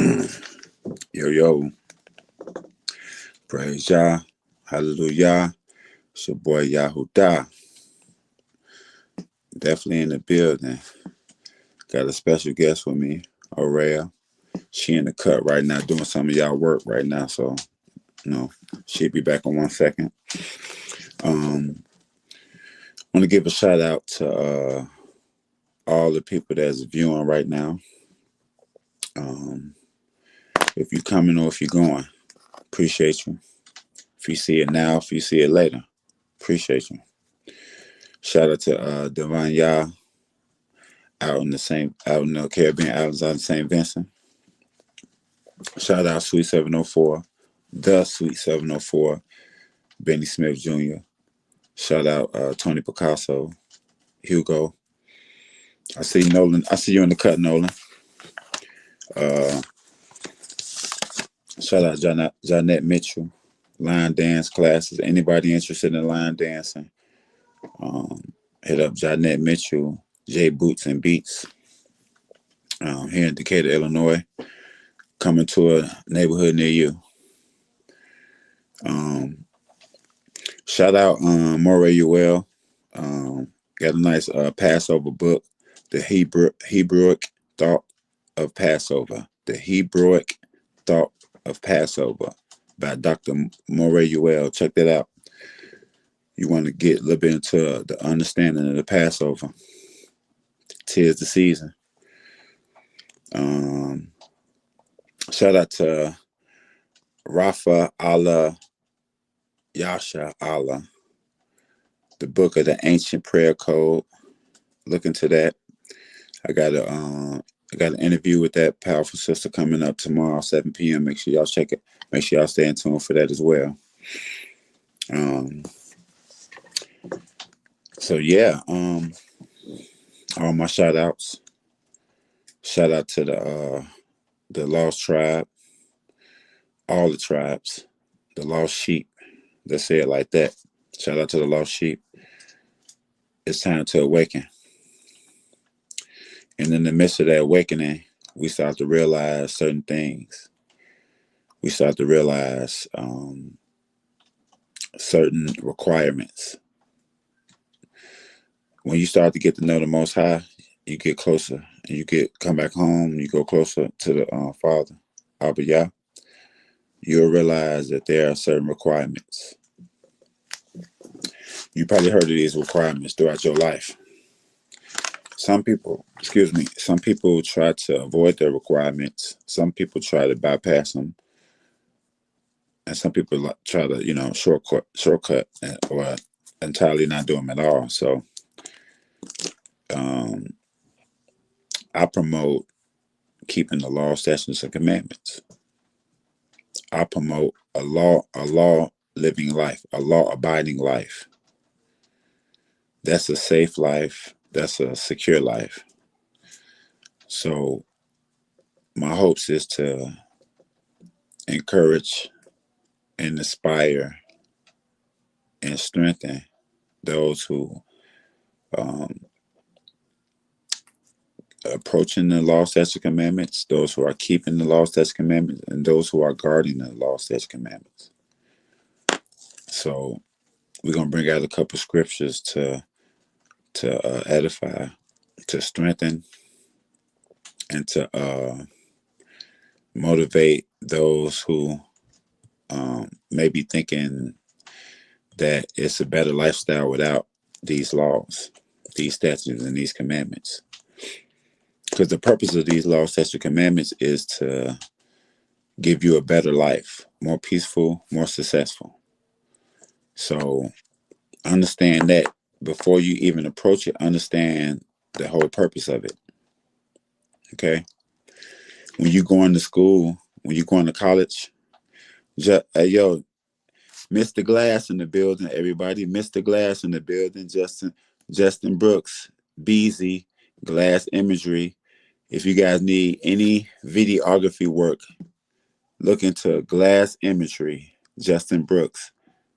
Yo, yo, praise Yah, hallelujah. It's your boy Yahudah, definitely in the building. Got a special guest with me, Aurea. She in the cut right now, doing some of y'all work right now, so she'll be back in 1 second. Want to give a shout out to all the people that's viewing right now. If you're coming or if you're going, appreciate you. If you see it now, if you see it later, appreciate you. Shout out to Divine Yah out in the Caribbean Islands out in St. Vincent. Shout out Sweet 704, the Sweet 704, Benny Smith Jr. Shout out Tony Picasso, Hugo. I see Nolan. I see you in the cut, Nolan. Shout out Jonette Mitchell. Line dance classes. Anybody interested in line dancing? Hit up Jonette Mitchell, J Boots and Beats. Here in Decatur, Illinois. Coming to a neighborhood near you. Shout out Morel. Got a nice Passover book, The Hebrewic Thought of Passover. The Hebrewic Thought of Passover by Dr. Morel. Check that out. You want to get a little bit into the understanding of the Passover. 'Tis the season. Shout out to Rafa Allah Yasha Allah, the book of the ancient prayer code. Look into that. I got an interview with that powerful sister coming up tomorrow, 7 p.m. Make sure y'all check it. Make sure y'all stay in tune for that as well. So yeah, all my shout outs. Shout out to the lost tribe, all the tribes, the lost sheep. Let's say it like that. Shout out to the lost sheep. It's time to awaken. And in the midst of that awakening, we start to realize certain things. We start to realize certain requirements. When you start to get to know the Most High, you get closer. And you come back home, you go closer to the Father, Abba Yah. You'll realize that there are certain requirements. You probably heard of these requirements throughout your life. Some people try to avoid their requirements. Some people try to bypass them. And some people try to, shortcut or entirely not do them at all. So I promote keeping the law, statutes, and commandments. I promote a law living life, a law abiding life. That's a safe life. That's a secure life. So my hopes is to encourage and inspire and strengthen those who approaching the law, statutes, commandments, those who are keeping the law, statutes, commandments, and those who are guarding the law, statutes, commandments. So we're gonna bring out a couple scriptures to edify, to strengthen, and to motivate those who may be thinking that it's a better lifestyle without these laws, these statutes, and these commandments. Because the purpose of these laws, statutes, and commandments is to give you a better life, more peaceful, more successful. So understand that before you even approach it, understand the whole purpose of it. Okay? When you go into school, when you go into college, yo, Mr. Glass in the building, everybody. Mr. Glass in the building, Justin Brooks, Beezy, Glass Imagery. If you guys need any videography work, look into Glass Imagery, Justin Brooks.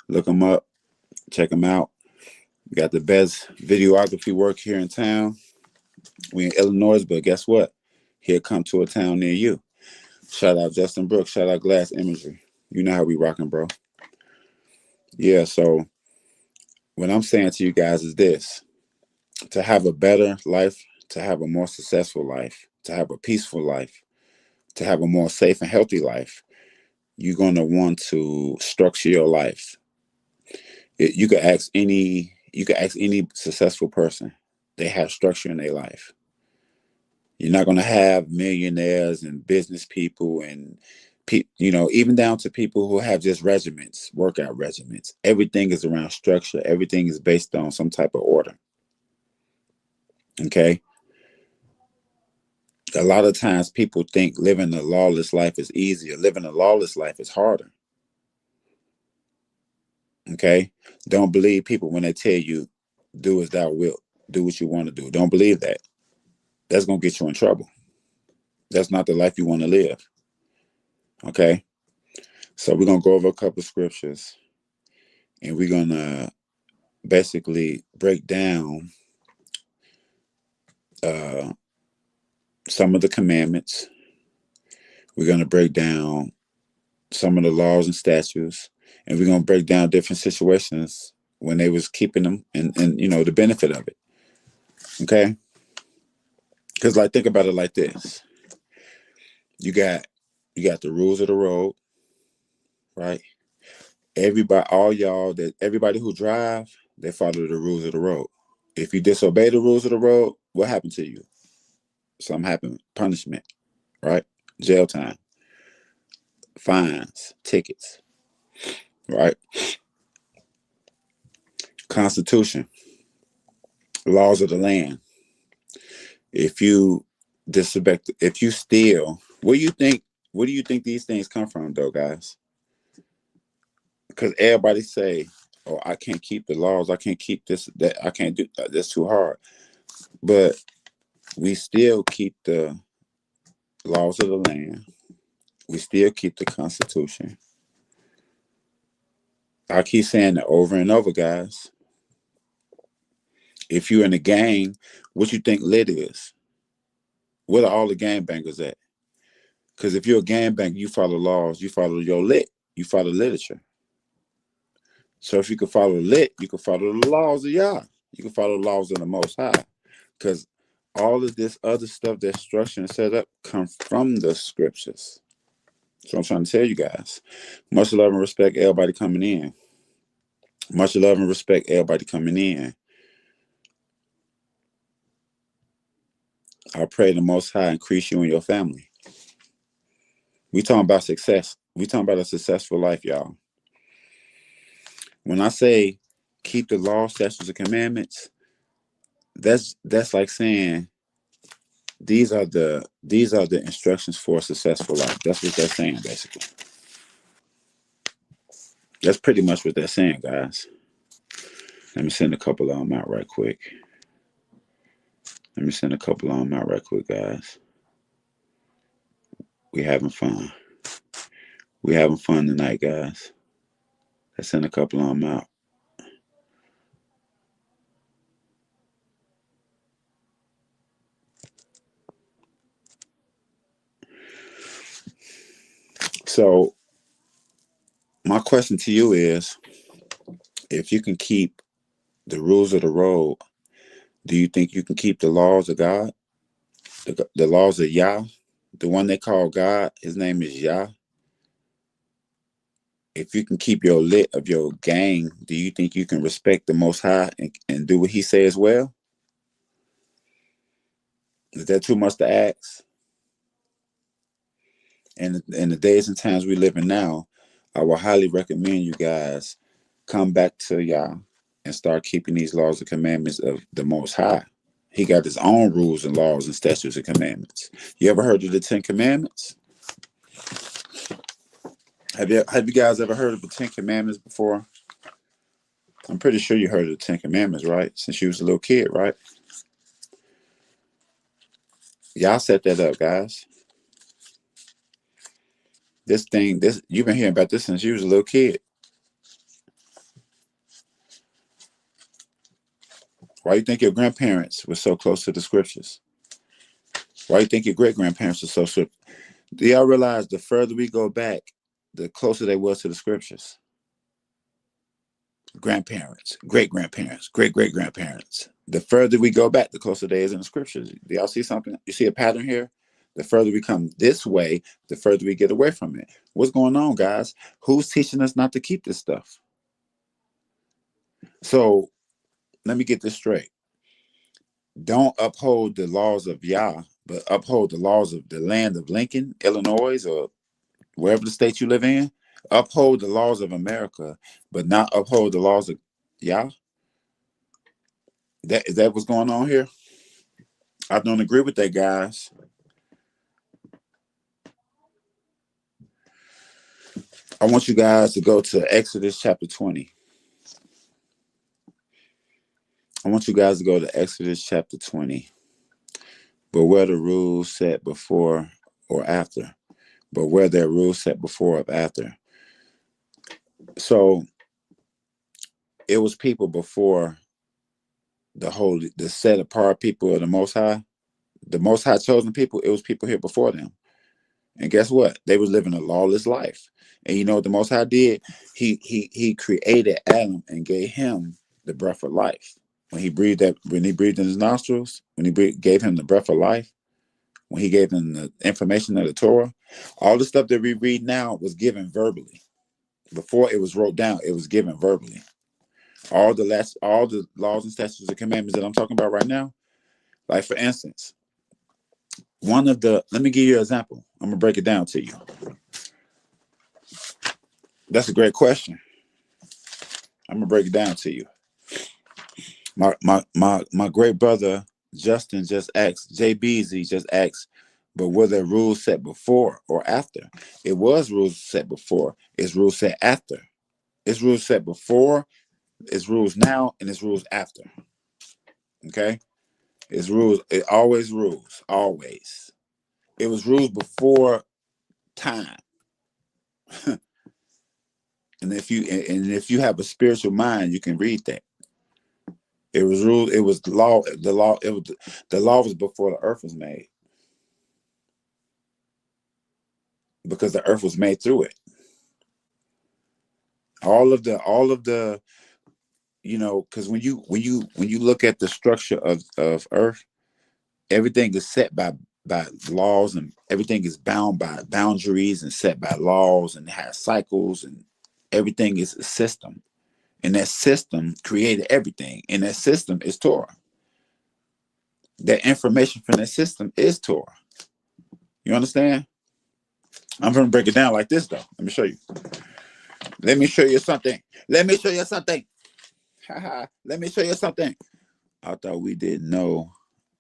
Look him up, check him out. We got the best videography work here in town. We in Illinois, but guess what? He'll come to a town near you. Shout out Justin Brooks. Shout out Glass Imagery. You know how we rocking, bro. Yeah, so what I'm saying to you guys is this: to have a better life, to have a more successful life, to have a peaceful life, to have a more safe and healthy life, you're going to want to structure your life. You could ask any successful person. They have structure in their life. You're not going to have millionaires and business people and even down to people who have just regiments, workout regiments. Everything is around structure. Everything is based on some type of order. Okay. A lot of times people think living a lawless life is easier. Living a lawless life is harder. Okay. Don't believe people when they tell you, do as thou wilt, do what you want to do. Don't believe that. That's going to get you in trouble. That's not the life you want to live. Okay. So we're going to go over a couple of scriptures and we're going to basically break down uh, some of the commandments. We're going to break down some of the laws and statutes, and we're going to break down different situations when they was keeping them and the benefit of it. Okay. Because like, think about it like this. You got the rules of the road, right? Everybody who drive, they follow the rules of the road. If you disobey the rules of the road, what happened to you? Something happened. Punishment, right? Jail time, fines, tickets, right? Constitution, laws of the land. If you if you steal, where do you think these things come from, though, guys? Because everybody say, "Oh, I can't keep the laws. I can't keep this. That I can't do. That's too hard." But we still keep the laws of the land. We still keep the Constitution. I keep saying that over and over, guys. If you're in a gang, what you think lit is? Where are all the gang bangers at? Because if you're a gang banger, you follow laws, you follow your lit, you follow literature. So if you can follow lit, you can follow the laws of Yah. You can follow the laws of the Most High. Because all of this other stuff that's structured and set up comes from the scriptures. So I'm trying to tell you guys. Much love and respect everybody coming in. Much love and respect everybody coming in. I pray the Most High increase you and your family. We talking about success. We talking about a successful life, y'all. When I say keep the law, statutes, and commandments, that's like saying these are the instructions for a successful life. That's what they're saying, basically. That's pretty much what they're saying, guys. Let me send a couple of them out right quick. Guys. We having fun. We having fun tonight, guys. Let's send a couple of them out. So my question to you is, if you can keep the rules of the road, do you think you can keep the laws of God? The laws of Yah? The one they call God, his name is Yah. If you can keep your lit of your gang, do you think you can respect the Most High and do what he says well? Is that too much to ask? And in the days and times we live in now, I will highly recommend you guys come back to Yah and start keeping these laws and commandments of the Most High. He got his own rules and laws and statutes and commandments. You ever heard of the Ten Commandments? Have you guys ever heard of the Ten Commandments before? I'm pretty sure you heard of the Ten Commandments, right? Since you was a little kid, right? Y'all set that up, guys. This you've been hearing about this since you was a little kid. Why you think your grandparents were so close to the scriptures? Why you think your great grandparents were so Do y'all realize the further we go back, the closer they was to the scriptures? Grandparents, great grandparents, great great grandparents. The further we go back, the closer they is in the scriptures. Do y'all see something? You see a pattern here? The further we come this way, the further we get away from it. What's going on, guys? Who's teaching us not to keep this stuff? So let me get this straight. Don't uphold the laws of Yah, but uphold the laws of the land of Lincoln, Illinois, or wherever the state you live in. Uphold the laws of America, but not uphold the laws of Yah. Is that what's going on here? I don't agree with that, guys. I want you guys to go to Exodus chapter 20. I want you guys to go to Exodus chapter 20. But where the rules set before or after? But where there rules set before or after? So it was people before the set apart people of the Most High chosen people. It was people here before them. And guess what? They was living a lawless life. And you know what the Most High did? He created Adam and gave him the breath of life. When he breathed in his nostrils, gave him the breath of life, when he gave him the information of the Torah, all the stuff that we read now was given verbally. Before it was wrote down, it was given verbally. All the laws and statutes and commandments that I'm talking about right now, like for instance, let me give you an example. I'm gonna break it down to you. That's a great question. I'm gonna break it down to you. My great brother Justin just asked, JBZ just asked, but were there rules set before or after? It was rules set before. It's rules set after. It's rules set before. It's rules now, and it's rules after. Okay, it's rules. It always rules. Always. It was rules before time. And if you have a spiritual mind, you can read that. It was ruled. It was the law. The law was before the earth was made, because the earth was made through it. All of the because when you look at the structure of earth, everything is set by laws, and everything is bound by boundaries and set by laws, and has cycles, and everything is a system. And that system created everything. And that system is Torah. That information from that system is Torah. You understand? I'm going to break it down like this, though. Let me show you. Let me show you something. Let me show you something. Let me show you something. I thought we didn't know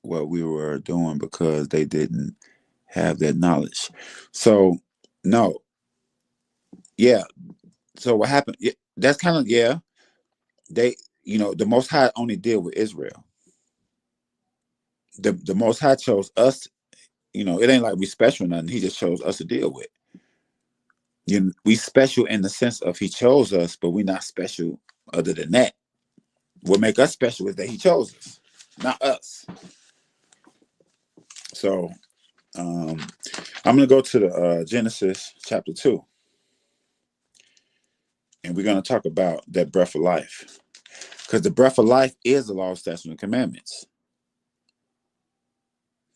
what we were doing because they didn't have that knowledge. So, no. Yeah. So what happened? Yeah, that's kind of, yeah. They, the Most High only deal with Israel. The Most High chose us. It ain't like we special or nothing. He just chose us to deal with. We special in the sense of he chose us, but we're not special other than that. What make us special is that he chose us, not us. So I'm going to go to the Genesis chapter 2. And we're going to talk about that breath of life. Because the breath of life is the law, statutes, and commandments.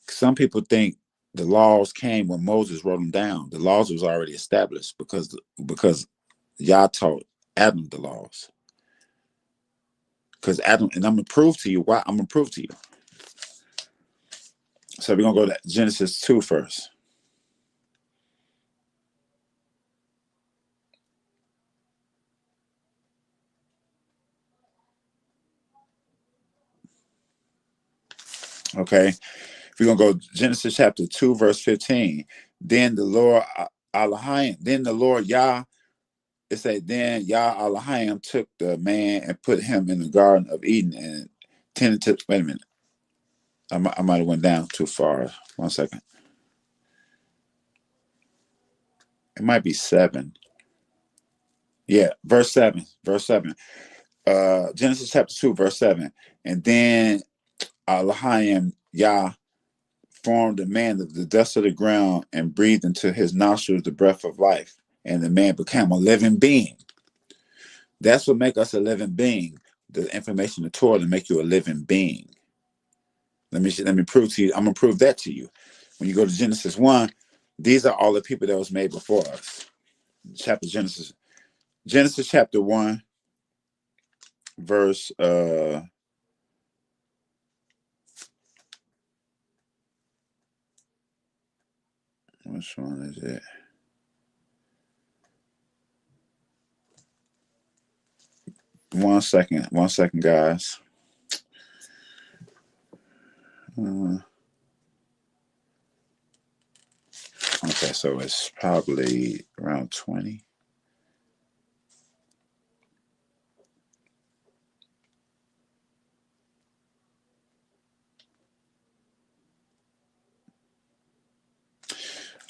Some people think the laws came when Moses wrote them down. The laws was already established because Yah taught Adam the laws. Because Adam, and I'm going to prove to you why. I'm going to prove to you. So we're going to go to Genesis 2 first. Okay. We're going to go Genesis chapter 2, verse 15. Then the Lord Elohim, then the Lord Yah, it said, then Yah Elohim took the man and put him in the Garden of Eden and tended to, wait a minute. I might have went down too far. 1 second. It might be 7. Yeah, verse 7. Verse 7. Genesis chapter 2, verse 7. And then Elohim Yah formed a man of the dust of the ground and breathed into his nostrils the breath of life, and the man became a living being. That's what makes us a living being. The information of Torah to make you a living being. Let me prove to you. I'm gonna prove that to you. When you go to Genesis 1, these are all the people that was made before us. Genesis chapter 1, verse which one is it? One second, guys. Okay, so it's probably around 20.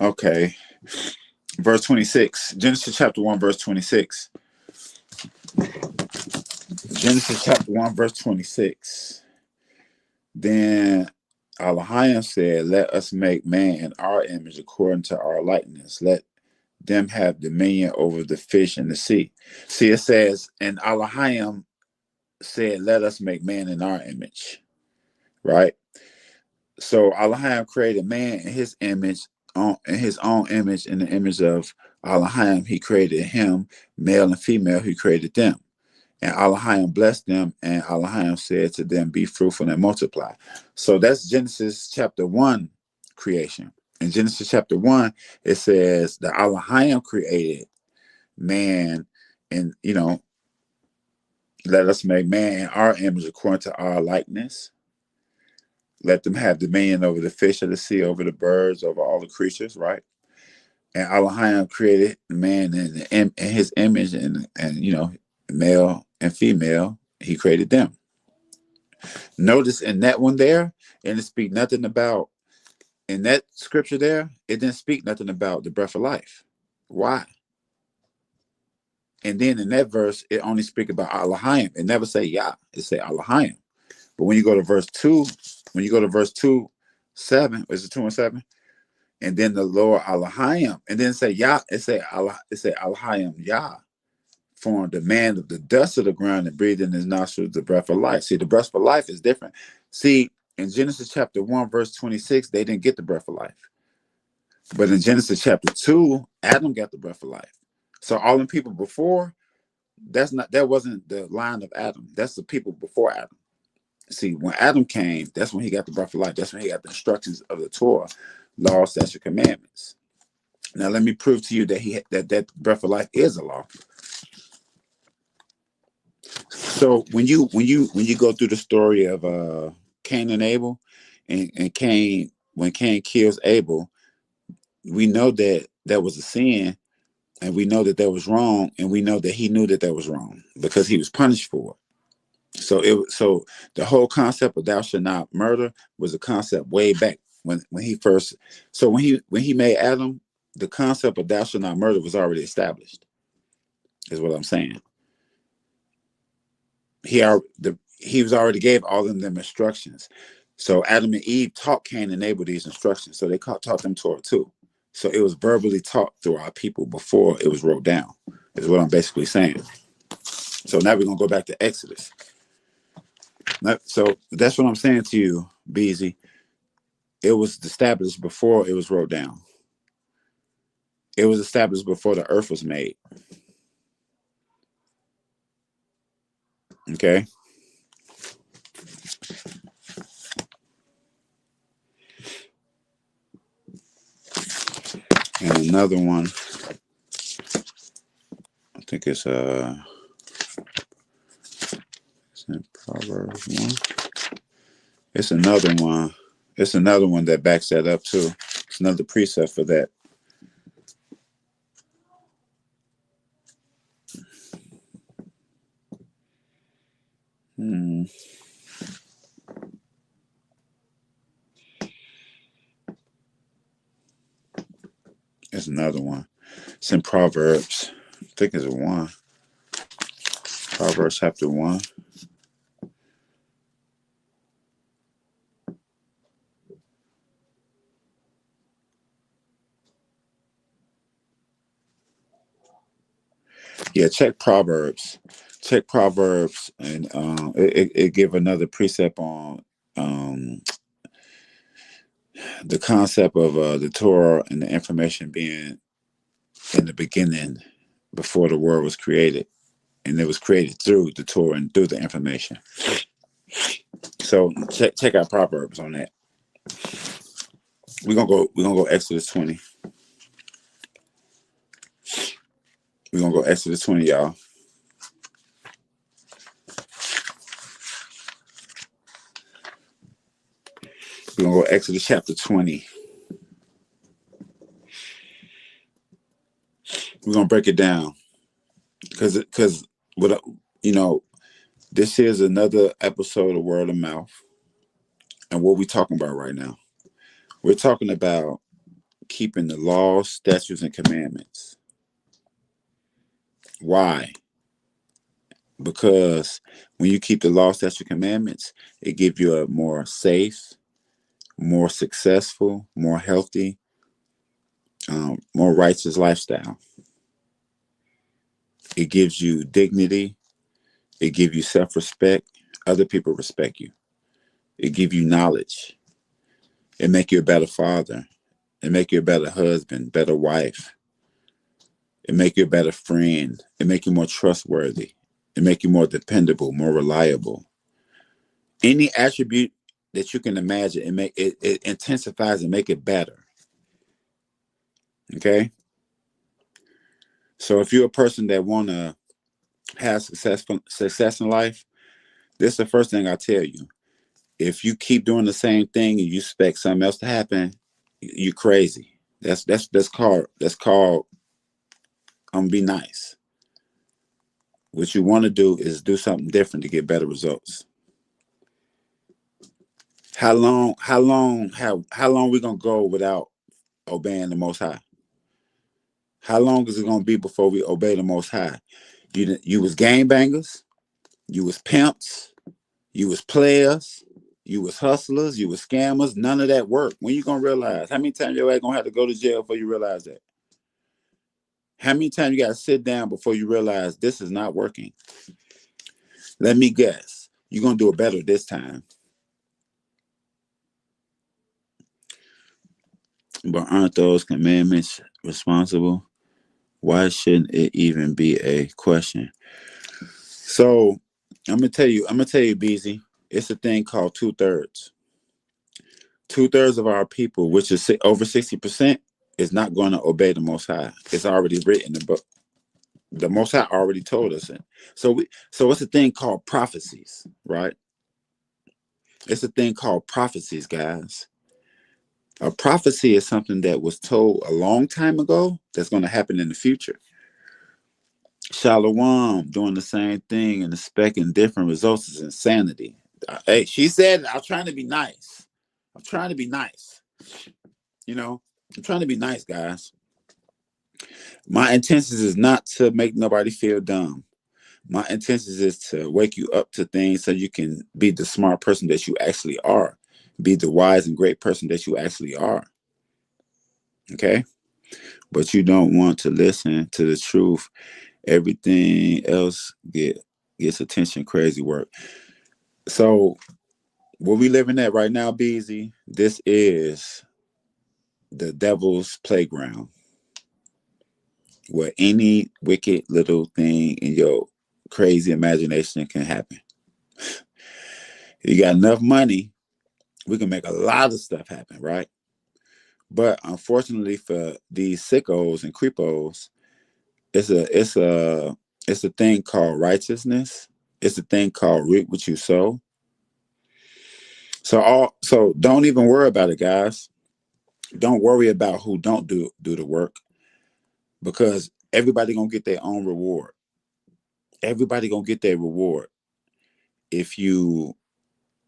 Okay, verse 26. Genesis chapter 1, verse 26. Genesis chapter 1, verse 26. Then Elohim said, "Let us make man in our image according to our likeness. Let them have dominion over the fish in the sea." See, it says, and Elohim said, "Let us make man in our image." Right? So Elohim created man in his image, in his own image, in the image of Elohim. He created him, male and female. He created them. And Elohim blessed them, and Elohim said to them, "Be fruitful and multiply." So that's Genesis chapter 1 creation. In Genesis chapter 1, it says that Elohim created man, and let us make man in our image according to our likeness. Let them have dominion over the fish of the sea, over the birds, over all the creatures, right? And Elohim created man in his image, and male and female, he created them. Notice in that one there, and it speak nothing about, in that scripture there, it didn't speak nothing about the breath of life. Why? And then in that verse, it only speak about Elohim. It never say Yah. It say Elohim. But when you go to verse 2, 7, is it 2 and 7? And then the Lord Elohim, and then say Yah, it say Elohim Yah formed a man of the dust of the ground and breathed in his nostrils the breath of life. See, the breath of life is different. See, in Genesis chapter 1, verse 26, they didn't get the breath of life. But in Genesis chapter 2, Adam got the breath of life. So all the people before, that wasn't the line of Adam. That's the people before Adam. See, when Adam came, that's when he got the breath of life. That's when he got the instructions of the Torah, law, statutes, commandments. Now let me prove to you that that breath of life is a law. So when you go through the story of Cain and Abel, and Cain, when Cain kills Abel, we know that that was a sin, and we know that that was wrong, and we know that he knew that that was wrong because he was punished for it. So the whole concept of thou shalt not murder was a concept way back when he first. So when he made Adam, the concept of thou shalt not murder was already established. Is what I'm saying. He was already gave all of them instructions. So Adam and Eve taught Cain and Abel these instructions. So they taught them Torah too. So it was verbally taught through our people before it was wrote down. Is what I'm basically saying. So now we're gonna go back to Exodus. So that's what I'm saying to you, Beezy. It was established before it was wrote down. It was established before the earth was made. Okay. And another one, I think it's in Proverbs 1. It's another one. It's another one that backs that up too. It's another precept for that. It's another one. It's in Proverbs. I think it's a 1. Proverbs chapter 1. Yeah, check Proverbs. Check Proverbs, and it give another precept on um, the concept of the Torah and the information being in the beginning before the world was created, and it was created through the Torah and through the information. So check out Proverbs on that. We're gonna go Exodus 20. We're gonna go Exodus 20, y'all. We're gonna go Exodus chapter 20. We're gonna break it down because what you know, this is another episode of Word of Mouth, and what we talking about right now? We're talking about keeping the laws, statutes, and commandments. Why? Because when you keep the law, statutes, and commandments, it gives you a more safe, more successful, more healthy, more righteous lifestyle. It gives you dignity. It gives you self-respect. Other people respect you. It gives you knowledge. It make you a better father. It make you a better husband, better wife. It make you a better friend. It make you more trustworthy. It make you more dependable, more reliable. Any attribute that you can imagine, it intensifies and make it better. Okay. So if you're a person that want to have success in life, this is the first thing I tell you. If you keep doing the same thing and you expect something else to happen, you're crazy. That's called be nice. What you want to do is do something different to get better results. How long we gonna go without obeying the Most High? How long is it gonna be before we obey the Most High? You was gangbangers, you was pimps, you was players, you was hustlers, you was scammers. None of that worked. When you gonna realize? How many times your ass gonna have to go to jail before you realize that? How many times you gotta sit down before you realize this is not working? Let me guess. You're gonna do it better this time. But aren't those commandments responsible? Why shouldn't it even be a question? So I'm gonna tell you, BZ, it's a thing called 2/3. 2/3 of our people, which is over 60%, is not going to obey the Most High. It's already written in the book. The Most High already told us it. So it's a thing called prophecies, right? It's a thing called prophecies, guys. A prophecy is something that was told a long time ago that's going to happen in the future. Shalom doing the same thing and expecting different results is insanity. Hey, she said, I'm trying to be nice. I'm trying to be nice. I'm trying to be nice, guys. My intentions is not to make nobody feel dumb. My intentions is to wake you up to things so you can be the smart person that you actually are. Be the wise and great person that you actually are. Okay? But you don't want to listen to the truth. Everything else gets attention, crazy work. So what we living at right now, BZ, this is the devil's playground, where any wicked little thing in your crazy imagination can happen. You got enough money, we can make a lot of stuff happen, right? But unfortunately for these sickos and creepos, it's a thing called righteousness. It's a thing called reap what you sow. So don't even worry about it, guys. Don't worry about who don't do the work, because everybody gonna get their own reward. Everybody gonna get their reward. If you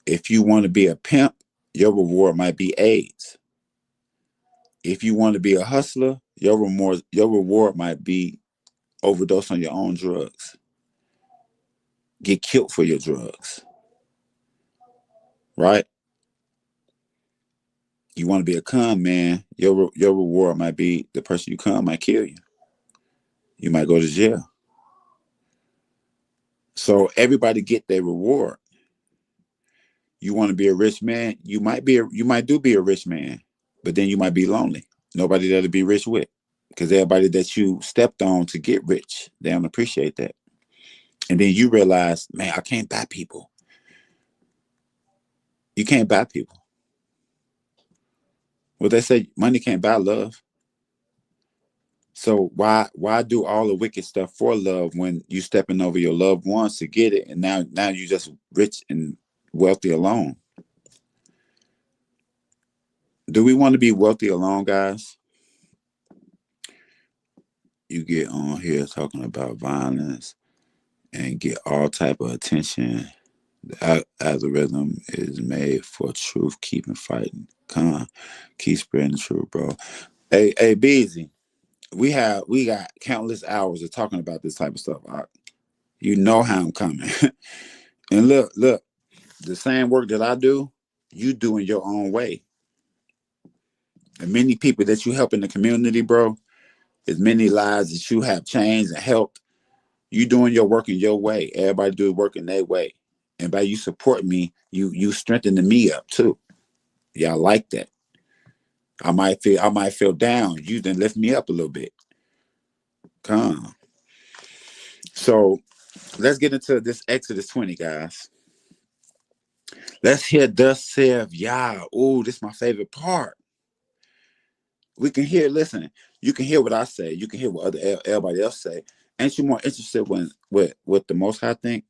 want to be a pimp, your reward might be AIDS. If you want to be a hustler, your reward might be overdose on your own drugs. Get killed for your drugs. Right? You want to be a con man, your reward might be the person you con might kill you. You might go to jail. So everybody get their reward. You want to be a rich man, you might do be a rich man, but then you might be lonely. Nobody there to be rich with. Because everybody that you stepped on to get rich, they don't appreciate that. And then you realize, man, I can't buy people. You can't buy people. Well, they say money can't buy love. So why do all the wicked stuff for love when you stepping over your loved ones to get it, and now you just rich and wealthy alone? Do we want to be wealthy alone, guys? You get on here talking about violence and get all type of attention. The algorithm is made for truth keeping fighting. Come on, keep spreading the truth, bro. Hey, Beezy, we got countless hours of talking about this type of stuff. You know how I'm coming. And look, the same work that I do, you do in your own way. And many people that you help in the community, bro, as many lives that you have changed and helped, you doing your work in your way. Everybody do work in their way. And by you support me, you strengthening me up too. Y'all like that. I might feel down. You then lift me up a little bit. Come. So let's get into this Exodus 20, guys. Let's hear thus saith Yah. Oh, this is my favorite part. We can hear, listen, you can hear what I say. You can hear what everybody else say. Ain't you more interested when what the Most High think?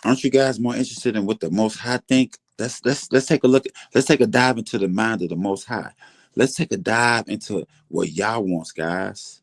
Aren't you guys more interested in what the Most High think? Let's take a look. Let's take a dive into the mind of the Most High. Let's take a dive into what Yah wants, guys.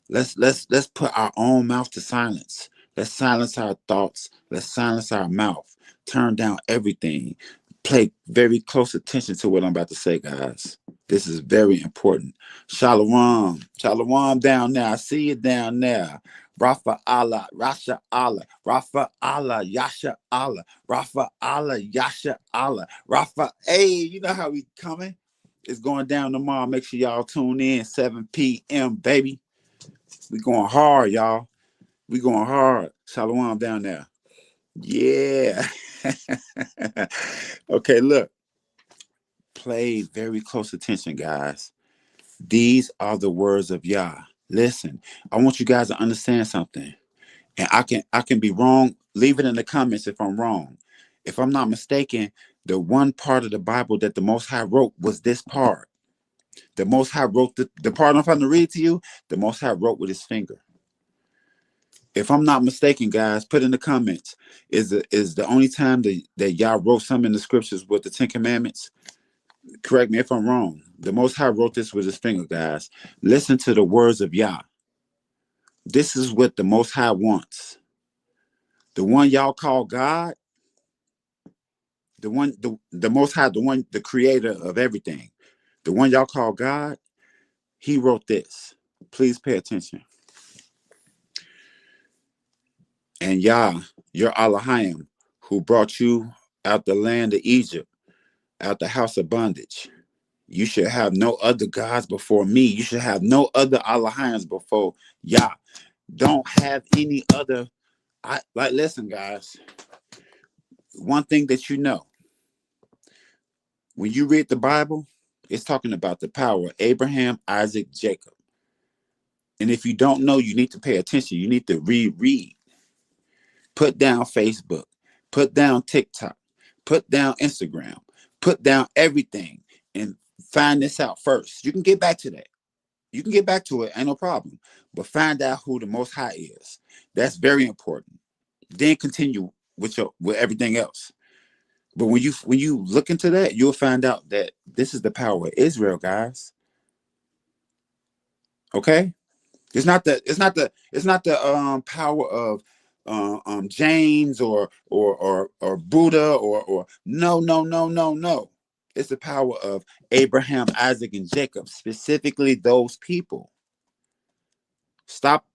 Let's put our own mouth to silence. Let's silence our thoughts. Let's silence our mouth. Turn down everything. Pay very close attention to what I'm about to say, guys. This is very important. Shalom. Shalom down there. I see you down there. Rafa Allah, Rasha Allah, Rafa Allah, Yasha Allah, Rafa Allah, Yasha Allah, Rafa. Hey, you know how we coming? It's going down tomorrow. Make sure y'all tune in 7 p.m. baby. We going hard, y'all. We going hard. Shalom down there. Yeah. Okay, look. Play very close attention, guys. These are the words of Yah. Listen, I want you guys to understand something. And I can be wrong. Leave it in the comments if I'm wrong. If I'm not mistaken, the one part of the Bible that the Most High wrote was this part. The Most High wrote the part I'm trying to read to you. The Most High wrote with his finger. If I'm not mistaken, guys, put in the comments. Is the only time that Yah wrote some in the scriptures with the Ten Commandments? Correct me if I'm wrong. The Most High wrote this with his finger, guys. Listen to the words of Yah. This is what the Most High wants. The one y'all call God, the Most High, the creator of everything, the one y'all call God, he wrote this. Please pay attention. And Yah, your Elohim, who brought you out the land of Egypt, out the house of bondage. You should have no other gods before me. You should have no other Elohims before Yah. Don't have any other. Listen, guys. One thing that you know, when you read the Bible, it's talking about the power of Abraham, Isaac, Jacob. And if you don't know, you need to pay attention. You need to reread. Put down Facebook. Put down TikTok. Put down Instagram. Put down everything and find this out first. You can get back to that. You can get back to it, ain't no problem. But find out who the Most High is. That's very important. Then continue with everything else. But when you look into that, you'll find out that this is the power of Israel, guys. Okay? It's not the power of James or Buddha or no. It's the power of Abraham, Isaac, and Jacob, specifically those people. Stop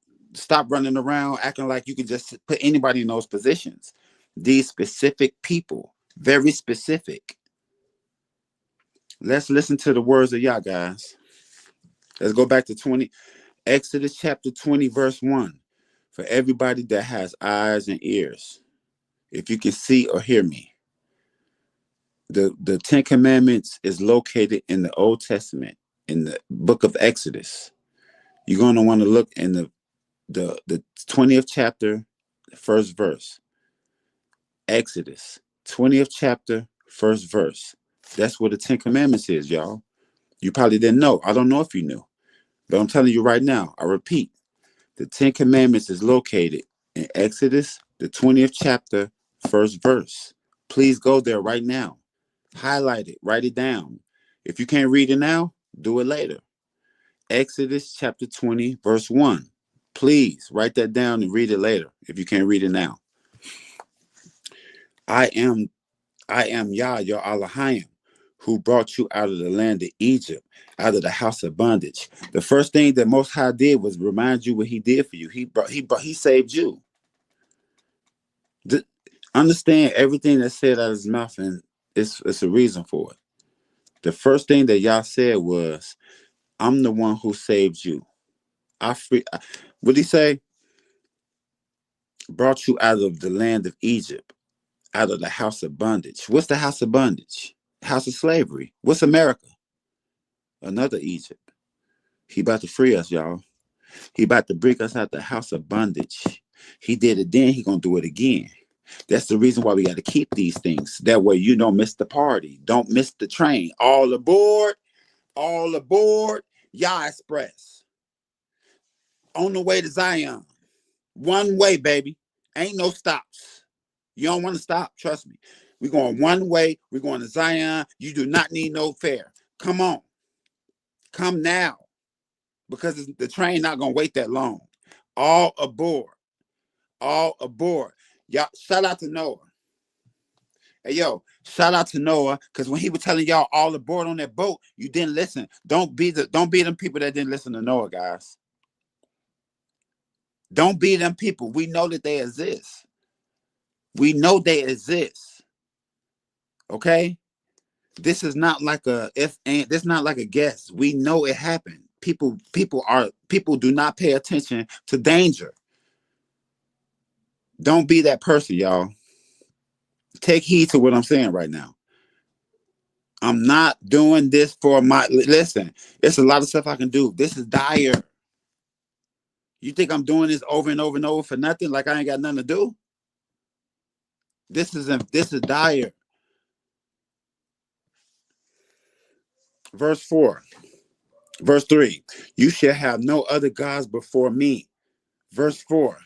running around acting like you can just put anybody in those positions. These specific people, very specific. Let's listen to the words of Yah, guys. Let's go back to Exodus chapter 20, verse 1. For everybody that has eyes and ears, if you can see or hear me, the Ten Commandments is located in the Old Testament, in the book of Exodus. You're going to want to look in the 20th chapter, first verse. Exodus, 20th chapter, first verse. That's what the Ten Commandments is, y'all. You probably didn't know. I don't know if you knew, but I'm telling you right now. I repeat, the Ten Commandments is located in Exodus, the 20th chapter, first verse. Please go there right now. Highlight it, write it down. If you can't read it now, do it later. Exodus chapter 20, verse 1. Please write that down and read it later if you can't read it now. I am Yah, your Elohim, who brought you out of the land of Egypt, out of the house of bondage. The first thing that Most High did was remind you what He did for you. He saved you. Understand everything that's said out of His mouth, and it's a reason for it. The first thing that Yah said was, "I'm the one who saved you. What did He say? Brought you out of the land of Egypt, out of the house of bondage. What's the house of bondage? House of slavery. What's America? Another Egypt. He about to free us, y'all. He about to bring us out the house of bondage. He did it then, He gonna do it again. That's the reason why we got to keep these things. That way you don't miss the party. Don't miss the train. All aboard. All aboard. Yah Express. On the way to Zion. One way, baby. Ain't no stops. You don't want to stop. Trust me. We're going one way. We're going to Zion. You do not need no fare. Come on. Come now. Because the train not going to wait that long. All aboard. All aboard. Y'all, shout out to Noah. Hey, yo, shout out to Noah, because when he was telling y'all all aboard on that boat, you didn't listen. Don't be them people that didn't listen to Noah, guys. Don't be them people. We know that they exist. We know they exist. Okay? This is not like a if and this is not like a guess. We know it happened. People do not pay attention to danger. Don't be that person, y'all. Take heed to what I'm saying right now. I'm not doing this for my listen. It's a lot of stuff I can do. This is dire. You think I'm doing this over and over and over for nothing? Like I ain't got nothing to do? This is dire. Verse 4. Verse 3. You shall have no other gods before me. Verse 4.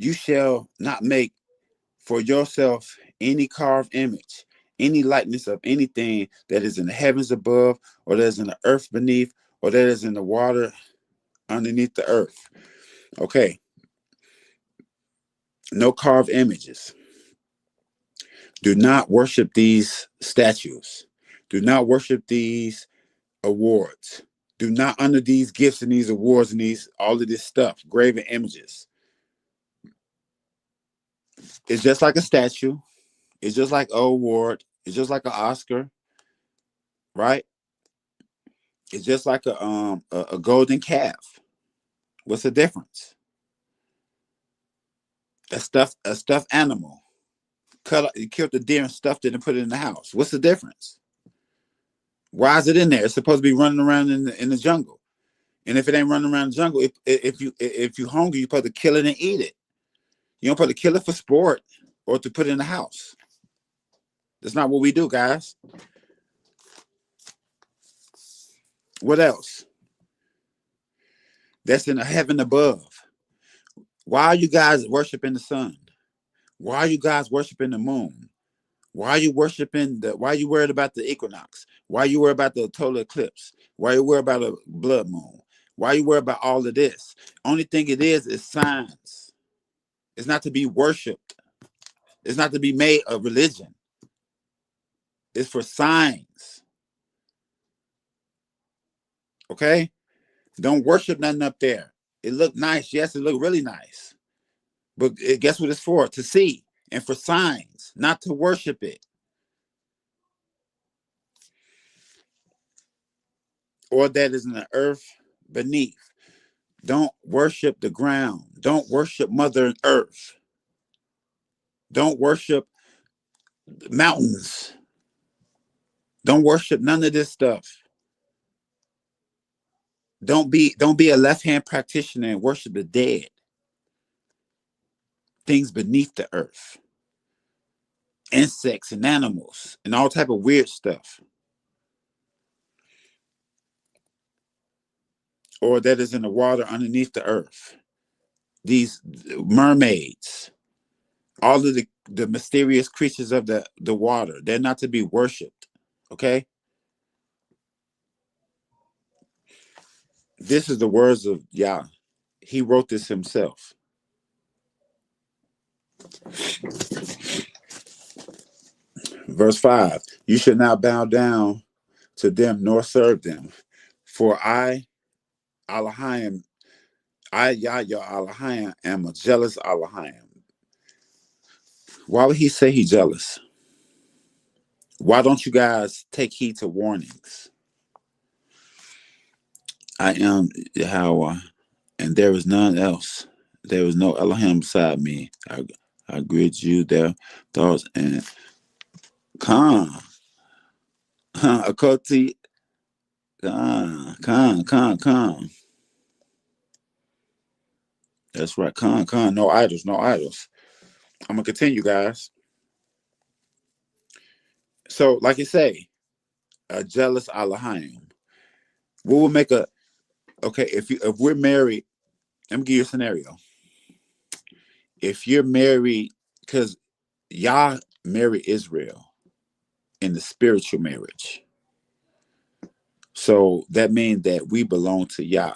You shall not make for yourself any carved image, any likeness of anything that is in the heavens above, or that is in the earth beneath, or that is in the water underneath the earth. Okay. No carved images. Do not worship these statues. Do not worship these awards. Do not honor these gifts and these awards and these all of this stuff, graven images. It's just like a statue. It's just like an award. It's just like an Oscar, right? It's just like a golden calf. What's the difference? A stuffed animal. You killed the deer and stuffed it and put it in the house. What's the difference? Why is it in there? It's supposed to be running around in the jungle. And if it ain't running around the jungle, if you hungry, you're supposed to kill it and eat it. You don't supposed to kill it for sport or to put it in the house. That's not what we do, guys. What else? That's in the heaven above. Why are you guys worshiping the sun? Why are you guys worshiping the moon? Why are you why are you worried about the equinox? Why are you worried about the total eclipse? Why are you worried about a blood moon? Why are you worried about all of this? Only thing it is signs. It's not to be worshipped. It's not to be made a religion. It's for signs. Okay? Don't worship nothing up there. It looked nice. Yes, it looked really nice. But guess what it's for? To see and for signs, not to worship it. Or that is in the earth beneath. Don't worship the ground. Don't worship Mother Earth. Don't worship mountains. Don't worship none of this stuff. Don't be a left-hand practitioner and worship the dead, things beneath the earth, insects and animals and all type of weird stuff, or that is in the water underneath the earth. These mermaids, all of the mysterious creatures of the water, they're not to be worshipped. Okay? This is the words of Yah. He wrote this himself. Verse 5. You should not bow down to them nor serve them. For I, Elohim, I, Yah, your Elohim, am a jealous Elohim. Why would he say he's jealous? Why don't you guys take heed to warnings? I am Yahweh, and there is none else. There is no Elohim beside me. I grid you their thoughts and Khan. Akoti. Khan. That's right. Khan. No idols. I'm gonna continue, guys. So, like you say, a jealous Elohim. We will make a okay. If we're married, let me give you a scenario. If you're married, because Yah married Israel in the spiritual marriage, so that means that we belong to Yah.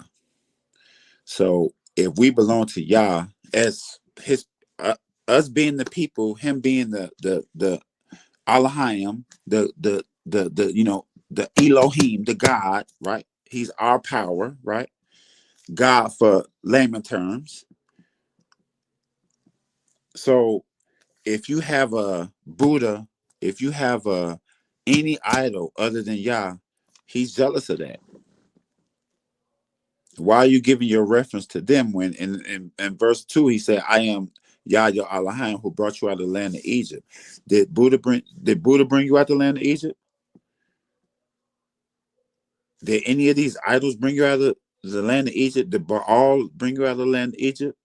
So if we belong to Yah as his us being the people, him being the Elohim, the Elohim, the God, right? He's our power, right? God for layman terms. So if you have a Buddha, if you have any idol other than Yah, he's jealous of that. Why are you giving your reference to them when in verse 2 he said, I am Yah your Elohim who brought you out of the land of Egypt? Did Buddha bring you out of the land of Egypt? Did any of these idols bring you out of the land of Egypt? Did Baal bring you out of the land of Egypt?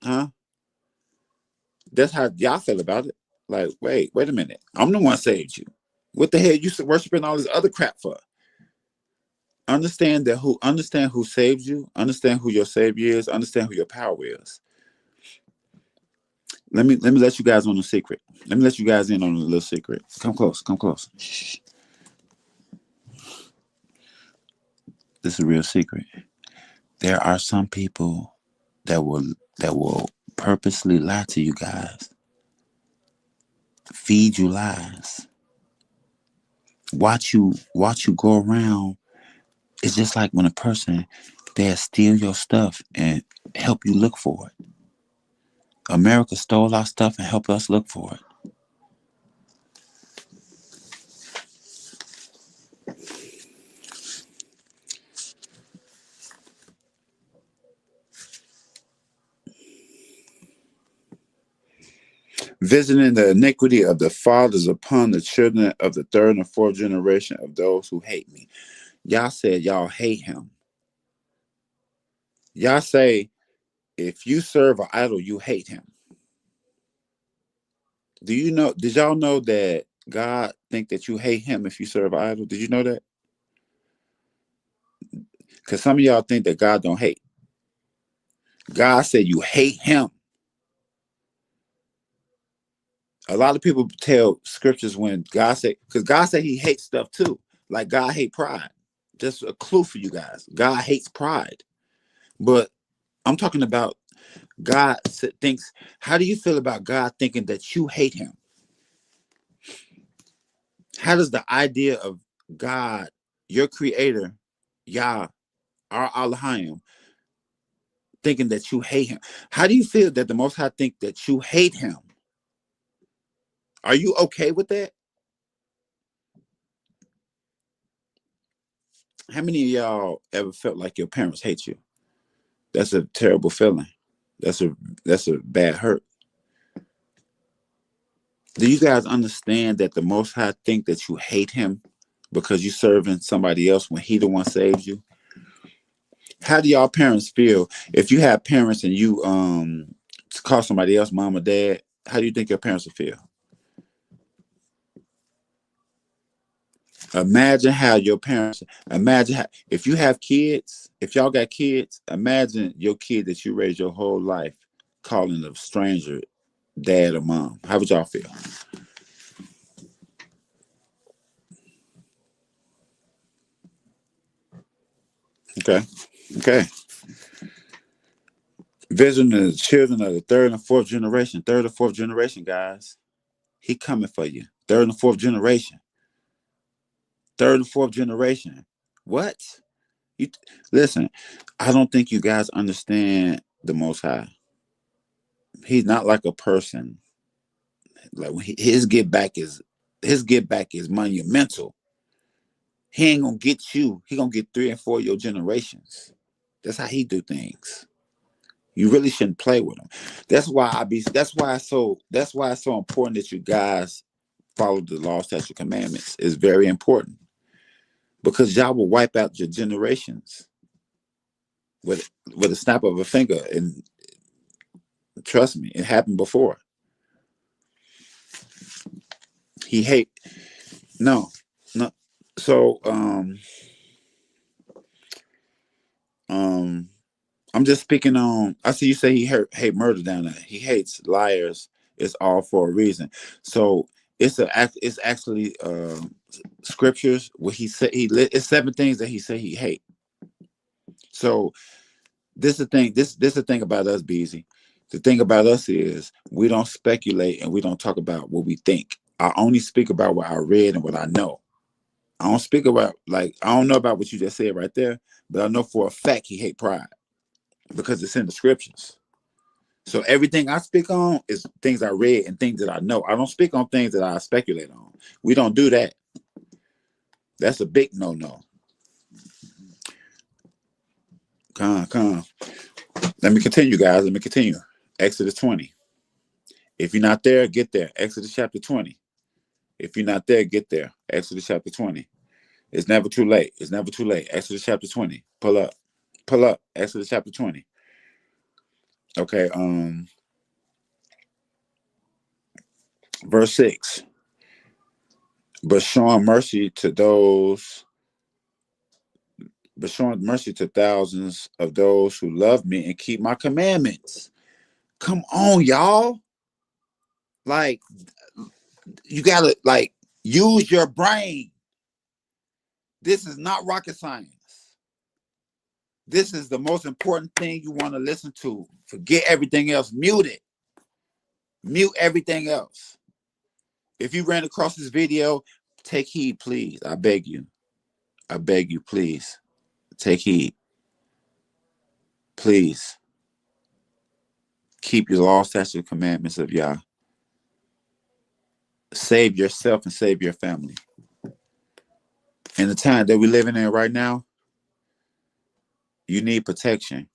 Huh? That's how y'all feel about it. Like, wait a minute. I'm the one saved you. What the hell you worshiping all this other crap for? Understand who saved you, understand who your savior is, understand who your power is. Let me let you guys on a secret. Let me let you guys in on a little secret. Come close. Shh. This is a real secret. There are some people that will purposely lie to you guys, feed you lies, watch you go around. It's just like when a person they'll steal your stuff and help you look for it. America stole our stuff and helped us look for it. Visiting the iniquity of the fathers upon the children of the third and fourth generation of those who hate me. Y'all said y'all hate him. Y'all say if you serve an idol, you hate him. Did y'all know that God think that you hate him if you serve an idol? Did you know that? Because some of y'all think that God don't hate. God said you hate him. A lot of people tell scriptures when God said, because God said he hates stuff too. Like God hate pride. Just a clue for you guys. God hates pride. But I'm talking about God thinks, how do you feel about God thinking that you hate him? How does the idea of God, your creator, Yah, our Elohim, thinking that you hate him? How do you feel that the Most High think that you hate him? Are you okay with that? How many of y'all ever felt like your parents hate you? That's a terrible feeling. That's a that's a bad hurt. Do you guys understand that the Most High think that you hate him because you serving somebody else when he the one saves you? How do y'all parents feel if you have parents and you call somebody else mom or dad? How do you think your parents will feel? Imagine how your parents. Imagine how, if you have kids. If y'all got kids, imagine your kid that you raised your whole life calling a stranger dad or mom. How would y'all feel? Okay, okay. Visiting the children of the third and fourth generation. Third or fourth generation, guys. He coming for you. Third and fourth generation. Third and fourth generation. What? You listen. I don't think you guys understand the Most High. He's not like a person. Like his get back is monumental. He ain't gonna get you. He gonna get three and four of your generations. That's how he do things. You really shouldn't play with him. That's why I be. That's why it's so. That's why it's so important that you guys follow the law, statute, commandments. It's very important because y'all will wipe out your generations with a snap of a finger. And trust me, it happened before. He hate no, no. So um I'm just speaking on. I see you say he hate murder down there. He hates liars. It's all for a reason. So it's actually scriptures where he said it's seven things that he said he hate. So this is the thing. This is the thing about us, Beezy. The thing about us is we don't speculate and we don't talk about what we think. I only speak about what I read and what I know. I don't speak about like I don't know about what you just said right there, but I know for a fact he hate pride because it's in the scriptures. So everything I speak on is things I read and things that I know. I don't speak on things that I speculate on. We don't do that. That's a big no-no. Come on, come on. Let me continue, guys. Let me continue. Exodus 20. If you're not there, get there. Exodus chapter 20. If you're not there, get there. Exodus chapter 20. It's never too late. It's never too late. Exodus chapter 20. Pull up. Pull up. Exodus chapter 20. Okay, verse 6. But showing mercy to those, but showing mercy to thousands of those who love me and keep my commandments. Come on, y'all. Like, you gotta like use your brain. This is not rocket science. This is the most important thing you want to listen to. Forget everything else. Mute it. Mute everything else. If you ran across this video, take heed, please. I beg you. I beg you, please. Take heed. Please. Keep your law, statute, commandments of Yah. Save yourself and save your family. In the time that we're living in right now, you need protection.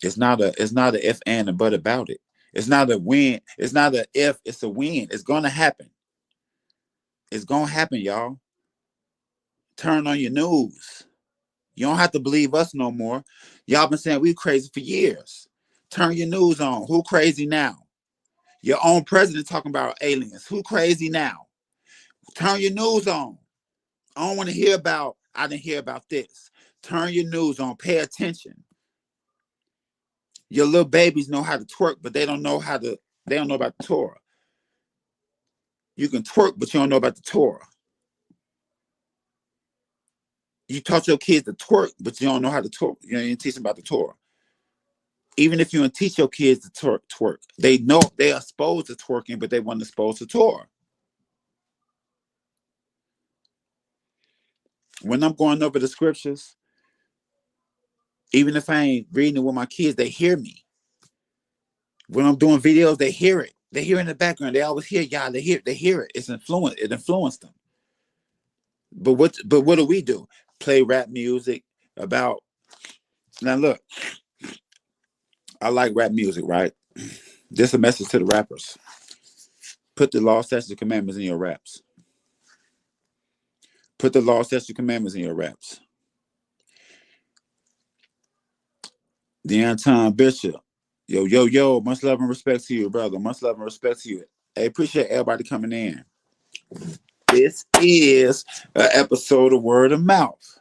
It's not a if and a but about it. It's not a win. It's not a if, it's a win. It's gonna happen. It's gonna happen, y'all. Turn on your news. You don't have to believe us no more. Y'all been saying we crazy for years. Turn your news on. Who crazy now? Your own president talking about aliens. Who crazy now? Turn your news on. I don't want to hear about, I didn't hear about this. Turn your news on. Pay attention. Your little babies know how to twerk, but they don't know about the Torah. You can twerk, but you don't know about the Torah. You taught your kids to twerk, but you don't know how to twerk. You didn't teach them about the Torah. Even if you don't teach your kids to twerk, they know they are exposed to twerking, but they weren't exposed to Torah. When I'm going over the scriptures, even if I ain't reading it with my kids, they hear me. When I'm doing videos, they hear it. They hear it in the background. They always hear y'all. They hear it. It influenced them. But what do we do? play rap music about. Now look, I like rap music, right? Just a message to the rappers. Put the law, statutes, and commandments in your raps. Put the law, statutes, and commandments in your raps. Deanton Bishop. Yo, yo, yo. Much love and respect to you, brother. Much love and respect to you. I appreciate everybody coming in. This is an episode of Word of Mouth.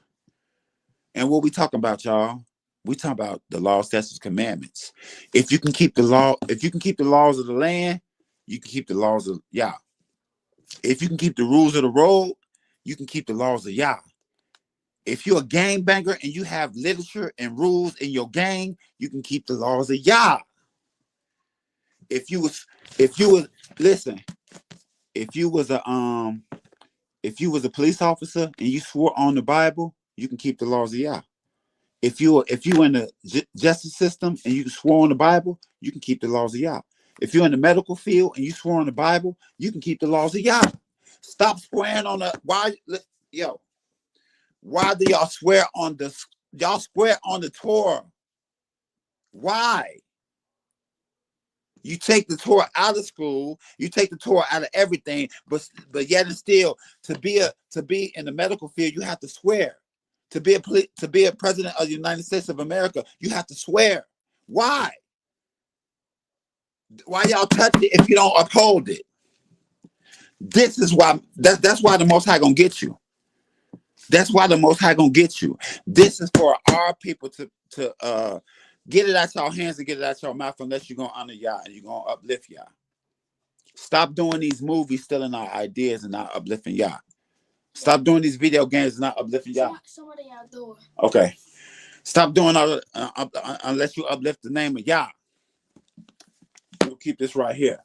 And what we talking about, y'all? We talking about the law, statutes, commandments. If you can keep the law, if you can keep the laws of the land, you can keep the laws of Yah. If you can keep the rules of the road, you can keep the laws of Yah. If you're a gang banger and you have literature and rules in your gang, you can keep the laws of Yah. If you was listen, if you was a police officer and you swore on the Bible, you can keep the laws of Yah. If you in the justice system and you swore on the Bible, you can keep the laws of Yah. If you're in the medical field and you swore on the Bible, you can keep the laws of Yah. Stop swearing on the why do y'all swear on the Torah? Why? You take the Torah out of school, you take the Torah out of everything, but yet and still to be in the medical field, you have to swear. To be a president of the United States of America, you have to swear. Why? Why y'all touch it if you don't uphold it? This is why that's why the Most High gonna get you. That's why the Most High gonna get you. This is for our people to get it out your hands and get it out your mouth, unless you're gonna honor Yah and you're gonna uplift Yah. Stop doing these movies, stealing our ideas and not uplifting Yah. Stop doing these video games and not uplifting Yah. Somebody out the door. Okay. Stop doing all unless you uplift the name of Yah. We'll keep this right here.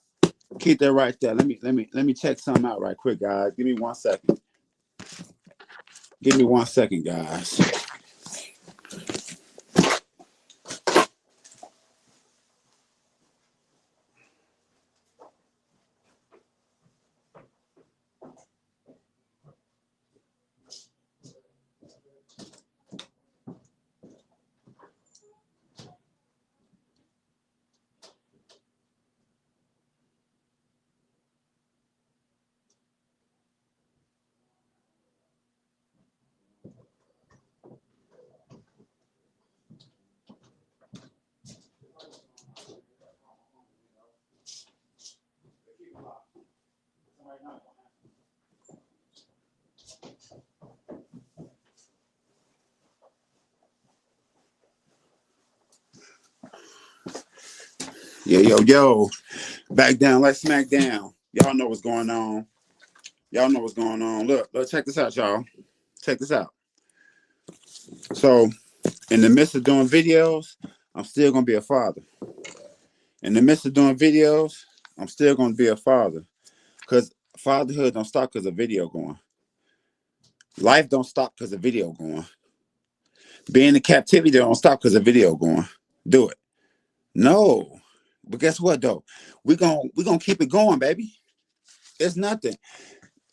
Keep that right there. Let me check something out right quick, guys. Give me 1 second. Give me 1 second, guys. Yo. Back down like smack down. Y'all know what's going on. Y'all know what's going on. Look, check this out, y'all. Check this out. So, in the midst of doing videos, I'm still going to be a father. In the midst of doing videos, I'm still going to be a father. Because fatherhood don't stop because of video going. Life don't stop because of video going. Being in captivity don't stop because of video going. Do it. No. But guess what, though? We're gonna keep it going, baby. It's nothing.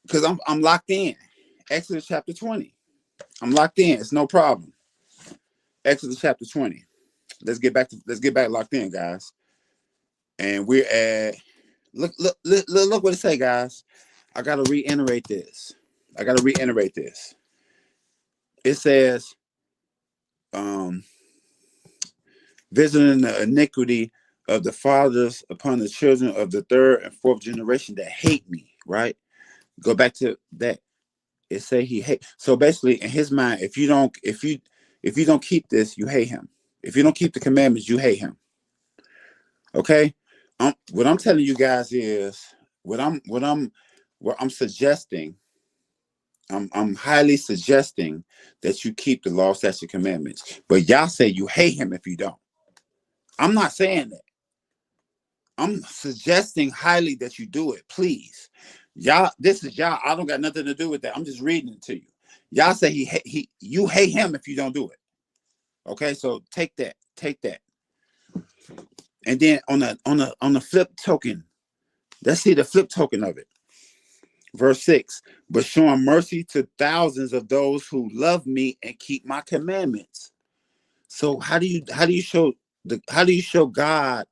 Because I'm locked in. Exodus chapter 20. I'm locked in. It's no problem. Exodus chapter 20. Let's get back locked in, guys. And we're at look what it say, guys. I gotta reiterate this. It says, visiting the iniquity of the fathers upon the children of the third and fourth generation that hate me, right? Go back to that. It say he hate. So basically, in his mind, if you don't keep this, you hate him. If you don't keep the commandments, you hate him. Okay? What I'm telling you guys is what I'm suggesting. I'm highly suggesting that you keep the law, statutes, and commandments. But y'all say you hate him if you don't. I'm not saying that. I'm suggesting highly that you do it, please. Y'all, this is y'all. I don't got nothing to do with that. I'm just reading it to you. Y'all say you hate him if you don't do it. Okay, so take that. And then on the flip token, let's see the flip token of it. Verse 6, but showing mercy to thousands of those who love me and keep my commandments. So how do you show God,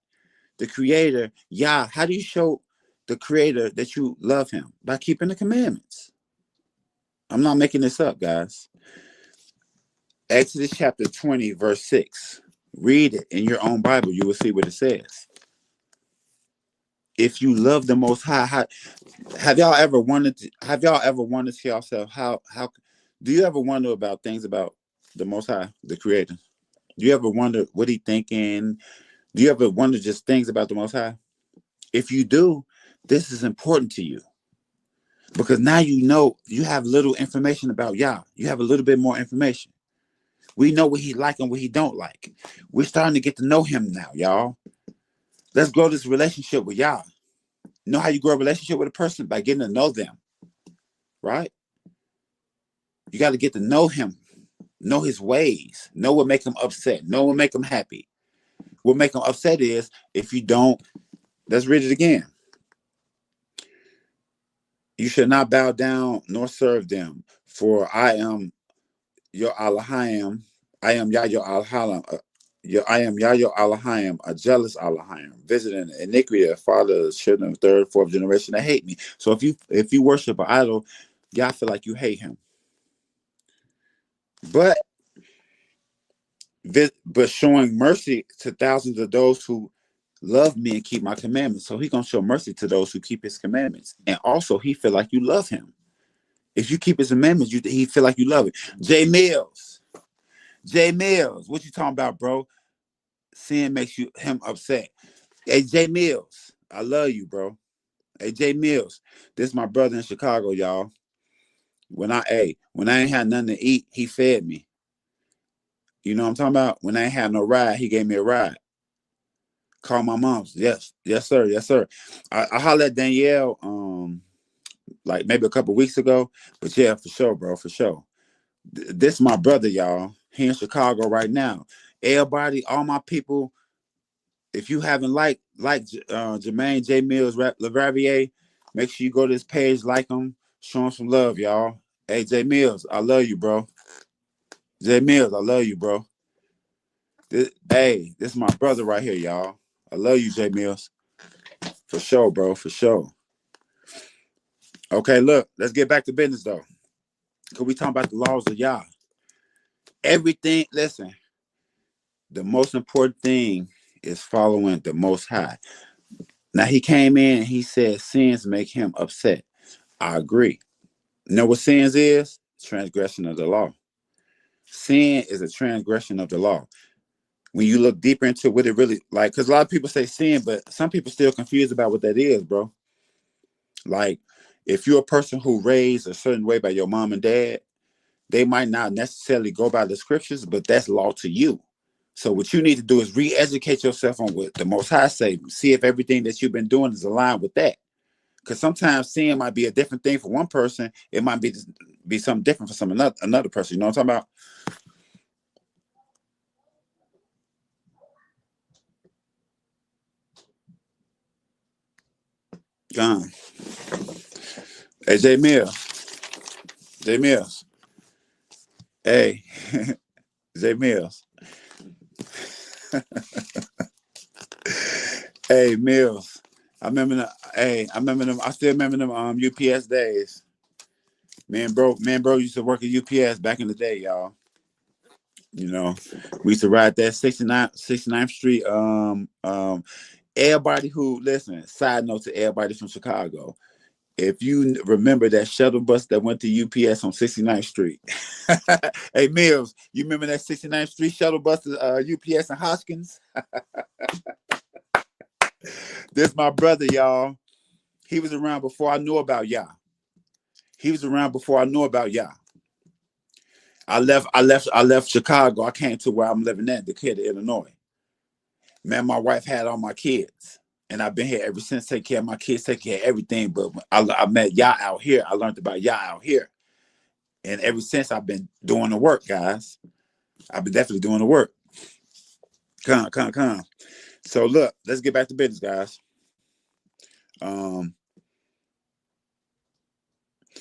the creator, Yah, how do you show the creator that you love him? By keeping the commandments. I'm not making this up, guys. Exodus chapter 20, verse 6. Read it in your own Bible. You will see what it says. If you love the Most High, have y'all ever wondered to yourself how do you ever wonder about things about the Most High, the Creator? Do you ever wonder what He thinking? Do you ever wonder just things about the Most High? If you do, this is important to you because now you know you have little information about Yah. You have a little bit more information. We know what He like and what He don't like. We're starting to get to know Him now, y'all. Let's grow this relationship with Yah. You know how you grow a relationship with a person? By getting to know them, right? You got to get to know him, know his ways, know what make him upset, know what make him happy. What make him upset is if you don't, let's read it again. You should not bow down nor serve them, for I am your Elohim. I am Yah your Elohim. I am Yah your Elohim, a jealous Elohim, visiting iniquity of fathers, children of third, fourth generation that hate me. So if you worship an idol, y'all feel like you hate him. But showing mercy to thousands of those who love me and keep my commandments. So He gonna show mercy to those who keep his commandments. And also he feel like you love him. If you keep his commandments, he feel like you love it. J Mills, what you talking about, bro? Sin makes him upset. Hey, J Mills, I love you, bro. Hey, J Mills, this is my brother in Chicago, y'all. When I ain't had nothing to eat, he fed me. You know what I'm talking about? When I ain't had no ride, he gave me a ride. Call my mom's. Yes, sir, yes, sir. I hollered at Danielle like maybe a couple weeks ago, but yeah, for sure, bro, for sure. This my brother, y'all. He in Chicago right now. Everybody, all my people, if you haven't Jermaine J Mills Laravier, make sure you go to this page, like him, show him some love, y'all. Hey, J Mills, I love you, bro. J Mills, I love you, bro. This is my brother right here, y'all. I love you, J Mills. For sure, bro, for sure. Okay, look, let's get back to business though. Because we talking about the laws of Yah. Everything, listen, the most important thing is following the Most High. Now he came in and he said sins make him upset. I agree. You know what sins is? Transgression of the law. Sin is a transgression of the law. When you look deeper into what it really like, because a lot of people say sin, but some people still confused about what that is, bro. Like, if you're a person who raised a certain way by your mom and dad, they might not necessarily go by the scriptures, but that's law to you. So what you need to do is re-educate yourself on what the Most High say. See if everything that you've been doing is aligned with that. Because sometimes sin might be a different thing for one person. It might be something different for another person. You know what I'm talking about? Hey, J Mills. Hey, J Mills. Hey, Mills. I remember them. I still remember them UPS days. Man, bro used to work at UPS back in the day, y'all. You know, we used to ride that 69th Street. Everybody who listen, side note to everybody from Chicago. If you remember that shuttle bus that went to UPS on 69th Street. Hey Mills, you remember that 69th Street shuttle bus to UPS and Hoskins? This my brother, y'all. He was around before I knew about Yah. I left Chicago. I came to where I'm living at, Decatur, Illinois. Man, my wife had all my kids. And I've been here ever since, take care of my kids, take care of everything. But I met Yah out here. I learned about Yah out here. And ever since I've been doing the work, guys. I've been definitely doing the work. Come. So look, let's get back to business, guys. Um,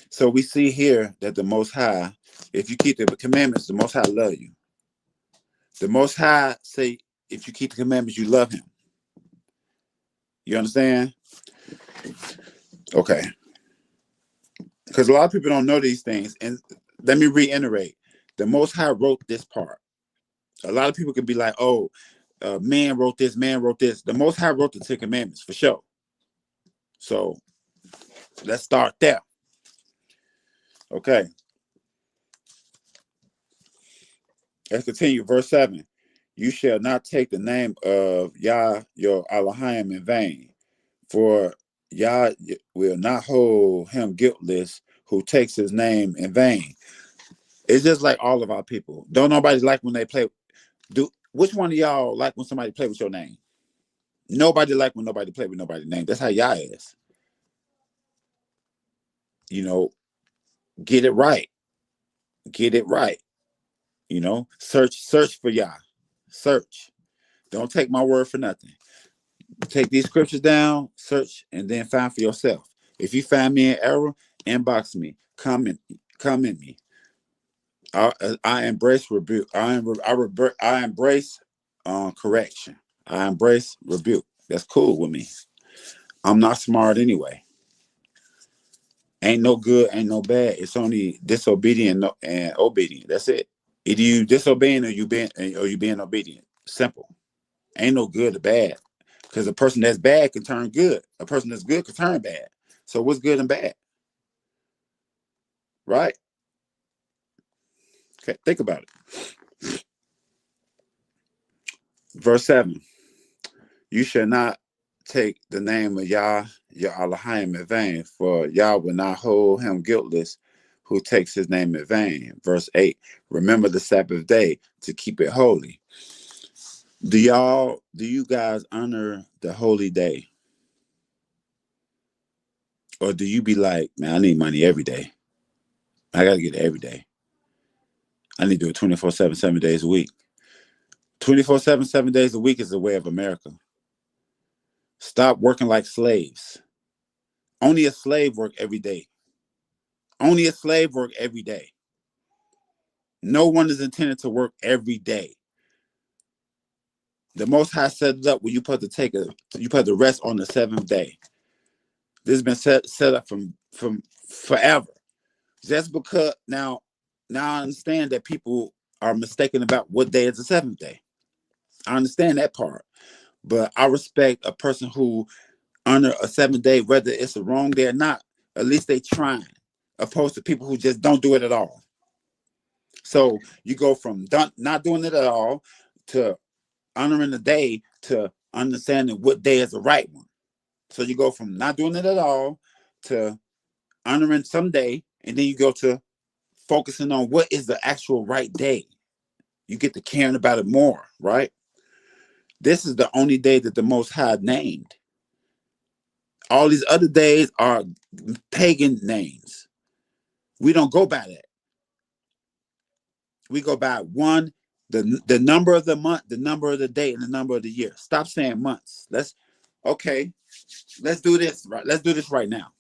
So we see here that the Most High, if you keep the commandments, the Most High love you. The Most High say, if you keep the commandments, you love him. You understand? Okay. Because a lot of people don't know these things. And let me reiterate. The Most High wrote this part. A lot of people could be like, oh, man wrote this, man wrote this. The Most High wrote the Ten Commandments, for sure. So let's start there. Okay. Let's continue. Verse 7. You shall not take the name of Yah, your Elohim, in vain, for Yah will not hold him guiltless who takes his name in vain. It's just like all of our people. Don't nobody like when they play. Which one of y'all like when somebody play with your name? Nobody like when nobody play with nobody's name. That's how Yah is. You know, get it right. Get it right. You know, search for Yah. Search. Don't take my word for nothing. Take these scriptures down, search, and then find for yourself. If you find me in error, inbox me, comment me. I embrace rebuke. I embrace correction. I embrace rebuke. That's cool with me. I'm not smart anyway. Ain't no good, ain't no bad. It's only disobedient and obedient. That's it. Either you disobeying or you being obedient. Simple. Ain't no good or bad. Because a person that's bad can turn good. A person that's good can turn bad. So what's good and bad? Right? Okay, think about it. Verse 7. You shall not take the name of Yah, your Elohim, in vain, for Yah will not hold him guiltless who takes his name in vain. Verse 8. Remember the Sabbath day to keep it holy. Do you guys honor the holy day? Or do you be like, man, I need money every day. I got to get it every day. I need to do it 24/7, 7 days a week. 24/7, 7 days a week is the way of America. Stop working like slaves. Only a slave work every day. Only a slave work every day. No one is intended to work every day. The Most High set it up where you put to rest on the seventh day. This has been set up from forever. Just because now I understand that people are mistaken about what day is the seventh day. I understand that part, but I respect a person who honor a 7 day, whether it's a wrong day or not. At least they trying, opposed to people who just don't do it at all. So you go from not doing it at all to honoring the day to understanding what day is the right one. So you go from not doing it at all to honoring some day, and then you go to focusing on what is the actual right day. You get to caring about it more, right? This is the only day that the Most High named. All these other days are pagan names. We don't go by that. We go by one, the number of the month, the number of the day, and the number of the year. Stop saying months. Let's do this right. Let's do this right now.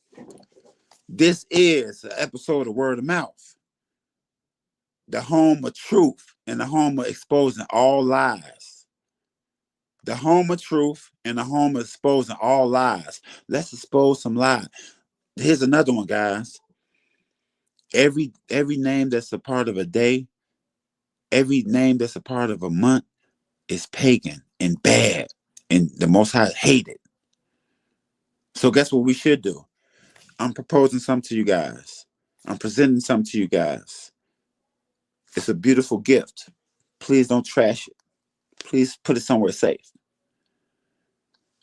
This is an episode of Word of Mouth, the home of truth and the home of exposing all lies. The home of truth and the home of exposing all lies. Let's expose some lies. Here's another one, guys. Every name that's a part of a day, every name that's a part of a month is pagan and bad, and the Most High hate it. So guess what we should do? I'm proposing something to you guys. I'm presenting something to you guys. It's a beautiful gift. Please don't trash it. Please put it somewhere safe.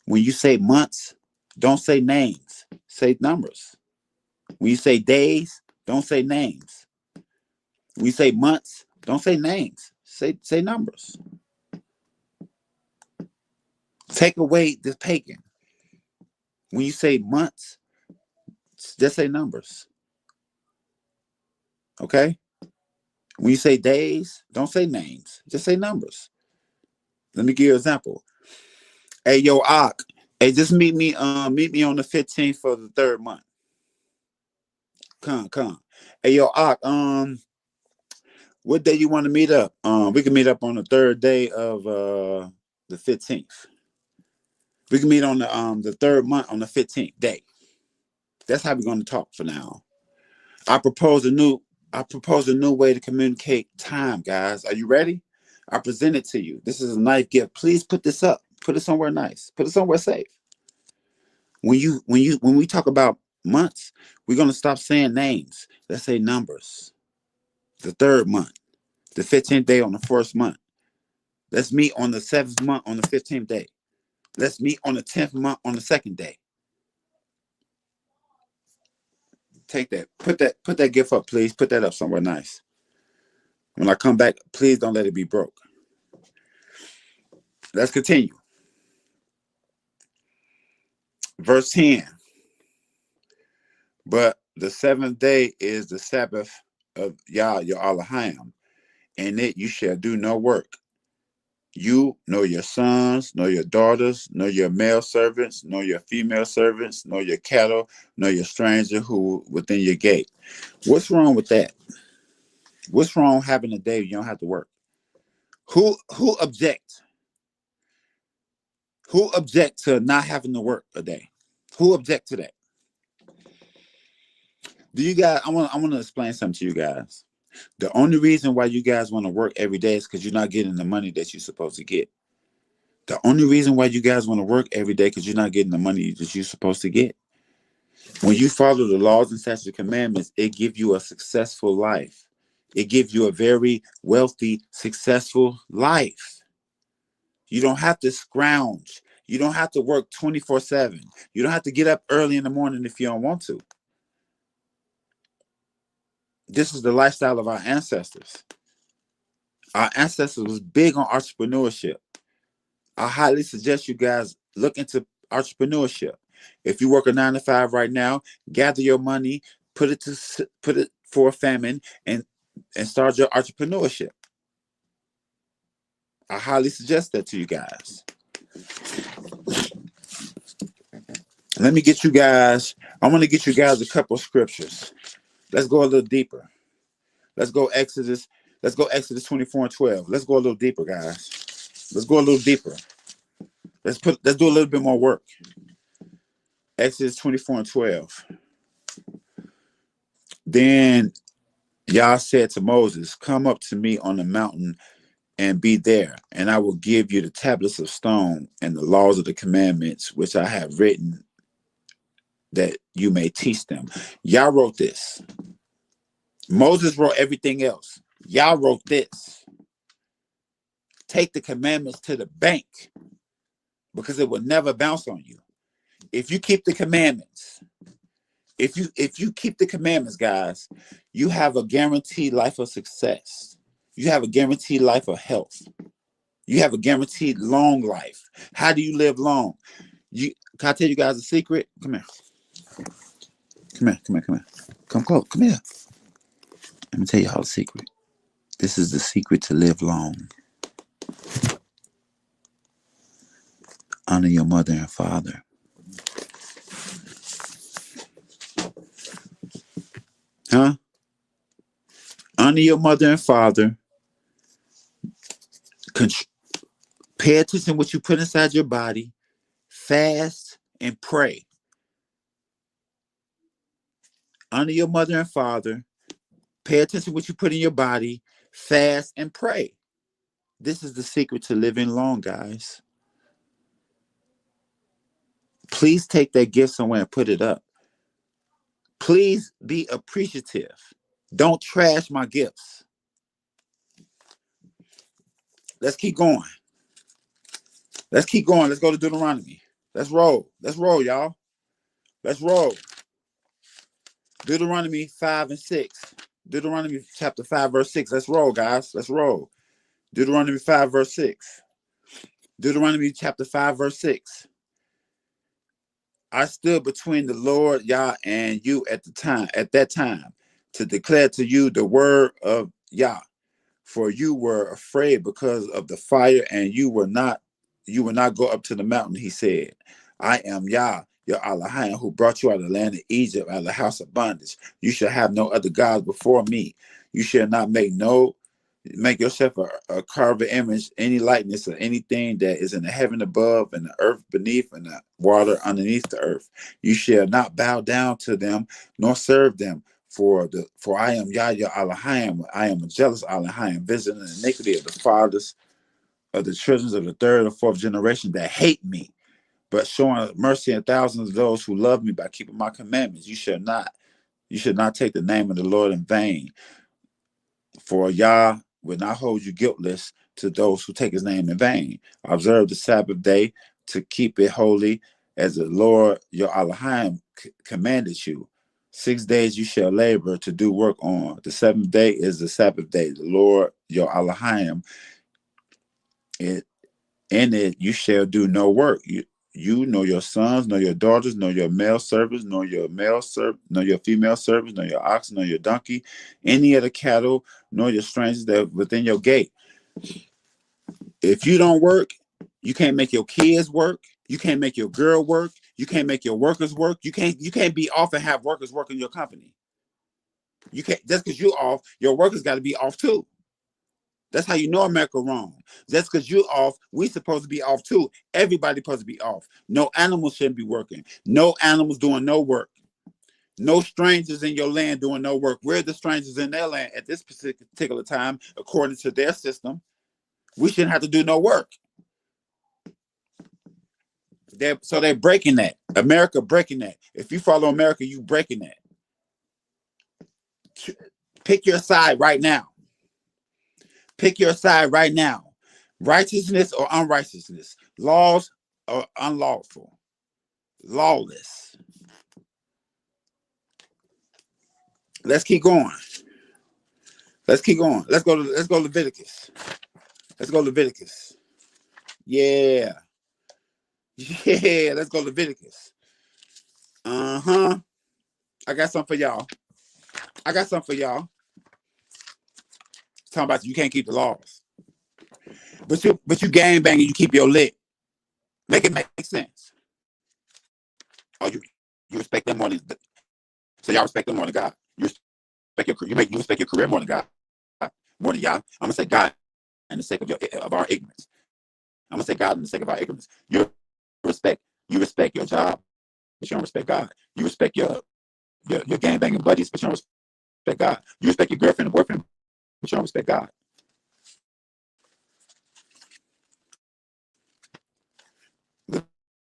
When you say months, don't say names. Say numbers. When you say days, don't say names. When you say months, don't say names. Say numbers. Take away the pagan. When you say months, just say numbers. Okay? When you say days, don't say names. Just say numbers. Let me give you an example. Hey, yo, Ak. Hey, just meet me on the 15th for the third month. Come. Hey, yo, Ak, what day you want to meet up? We can meet up on the third day of the 15th. We can meet on the third month on the 15th day. That's how we're going to talk for now. I propose a new I propose a new way to communicate time, guys. Are you ready? I present it to you. This is a nice gift. Please put this up. Put it somewhere nice. Put it somewhere safe. When we talk about months, we're gonna stop saying names. Let's say numbers. The third month, the 15th day on the first month. Let's meet on the seventh month on the 15th day. Let's meet on the 10th month on the second day. Take that. Put that gift up, please. Put that up somewhere nice. When I come back, please don't let it be broke. Let's continue. Verse 10. But the seventh day is the Sabbath of Yah, your Elohim. In it you shall do no work. You, nor your sons, nor your daughters, nor your male servants, nor your female servants, nor your cattle, nor your stranger who within your gate. What's wrong with that? What's wrong having a day you don't have to work? Who object? Who object to not having to work a day? Who object to that? Do you guys? I want to explain something to you guys. The only reason why you guys want to work every day is because you're not getting the money that you're supposed to get. The only reason why you guys want to work every day because you're not getting the money that you're supposed to get. When you follow the laws and statutes and commandments, it gives you a successful life. It gives you a very wealthy, successful life. You don't have to scrounge. You don't have to work 24/7. You don't have to get up early in the morning if you don't want to. This is the lifestyle of our ancestors. Our ancestors was big on entrepreneurship. I highly suggest you guys look into entrepreneurship. If you work a 9 to 5 right now, gather your money, put it for a famine, and start your entrepreneurship. I highly suggest that to you guys. Let me get you guys. I want to get you guys a couple of scriptures. Let's go a little deeper. Let's go Exodus. Let's go Exodus 24:12. Let's go a little deeper, guys. Let's go a little deeper. Let's do a little bit more work. Exodus 24:12. Then Yah said to Moses, "Come up to me on the mountain and be there, and I will give you the tablets of stone and the laws of the commandments which I have written, that you may teach them." Yah wrote this. Moses wrote everything else. Yah wrote this. Take the commandments to the bank because it will never bounce on you. If you keep the commandments, if you keep the commandments, guys, you have a guaranteed life of success. You have a guaranteed life of health. You have a guaranteed long life. How do you live long? Can I tell you guys a secret? Come here. Come here. Come here. Come here. Come close. Come here. Let me tell you how the secret. This is the secret to live long. Honor your mother and father. Huh? Honor your mother and father. Pay attention to what you put inside your body. Fast and pray. Honor your mother and father. Pay attention to what you put in your body. Fast and pray. This is the secret to living long, guys. Please take that gift somewhere and put it up. Please be appreciative. Don't trash my gifts. Let's keep going. Let's keep going. Let's go to Deuteronomy. Let's roll. Let's roll, y'all. Let's roll. Deuteronomy 5 and 6. Deuteronomy chapter 5, verse 6. Let's roll, guys. Let's roll. Deuteronomy 5, verse 6. Deuteronomy chapter 5, verse 6. I stood between the Lord Yah and you at that time, to declare to you the word of Yah. For you were afraid because of the fire, and you will not go up to the mountain, he said. I am Yah, your Elohim, who brought you out of the land of Egypt, out of the house of bondage. You shall have no other gods before me. You shall not make yourself a carved image, any likeness of anything that is in the heaven above and the earth beneath and the water underneath the earth. You shall not bow down to them nor serve them. For I am Yah your Elohim. I am a jealous Elohim, visiting the iniquity of the fathers of the children of the third or fourth generation that hate me, but showing mercy in thousands of those who love me by keeping my commandments. You should not take the name of the Lord in vain, for Yah will not hold you guiltless to those who take his name in vain. Observe the Sabbath day to keep it holy, as the Lord your Elohim commanded you. 6 days you shall labor to do work on. The seventh day is the Sabbath day. The Lord your Elohim, in it you shall do no work. You nor your sons, nor your daughters, nor your male servants, nor your female servants, nor your ox, nor your donkey, any of the cattle, nor your strangers that are within your gate. If you don't work, you can't make your kids work. You can't make your girl work. You can't make your workers work. You can't be off and have workers work in your company. You can't, just because you're off, your workers got to be off too. That's how you know America wrong. Just because you're off, we supposed to be off too. Everybody supposed to be off. No animals shouldn't be working. No animals doing no work. No strangers in your land doing no work. We're the strangers in their land at this particular time, according to their system. We shouldn't have to do no work. So they're breaking that. America breaking that. If you follow America, you breaking that. Pick your side right now. Pick your side right now. Righteousness or unrighteousness. Laws or unlawful. Lawless. Let's keep going. Let's keep going. Let's go Leviticus. Let's go Leviticus. Yeah. Yeah, let's go Leviticus. Uh-huh. I got something for y'all. Talking about you can't keep the laws. But you gang banging, you keep your lit. Make it make sense. Oh, you respect them more than, so y'all respect them more than God. You respect your career more than God. More than y'all. I'm gonna say God in the sake of our ignorance. I'm gonna say God in the sake of our ignorance. You respect your job, but you don't respect God. You respect your gang banging buddies, but you don't respect God. You respect your girlfriend and boyfriend, but you don't respect God.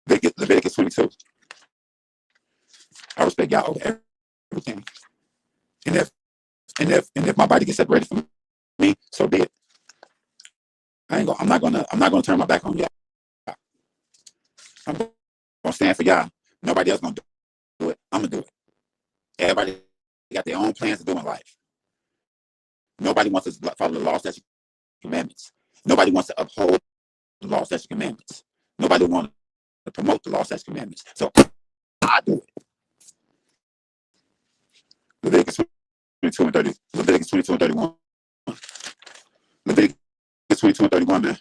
Leviticus 22. I respect y'all over everything. And if my body gets separated from me, so be it. I'm not gonna turn my back on y'all. I'm gonna stand for y'all. Nobody else gonna do it. I'm gonna do it. Everybody got their own plans to do in life. Nobody wants to follow the law, statutes, commandments. Nobody wants to uphold the law, statutes, commandments. Nobody wants to promote the law, statutes, commandments. So I do it. Leviticus 22 and 30. Leviticus 22 and 31. Leviticus 22 and 31, man.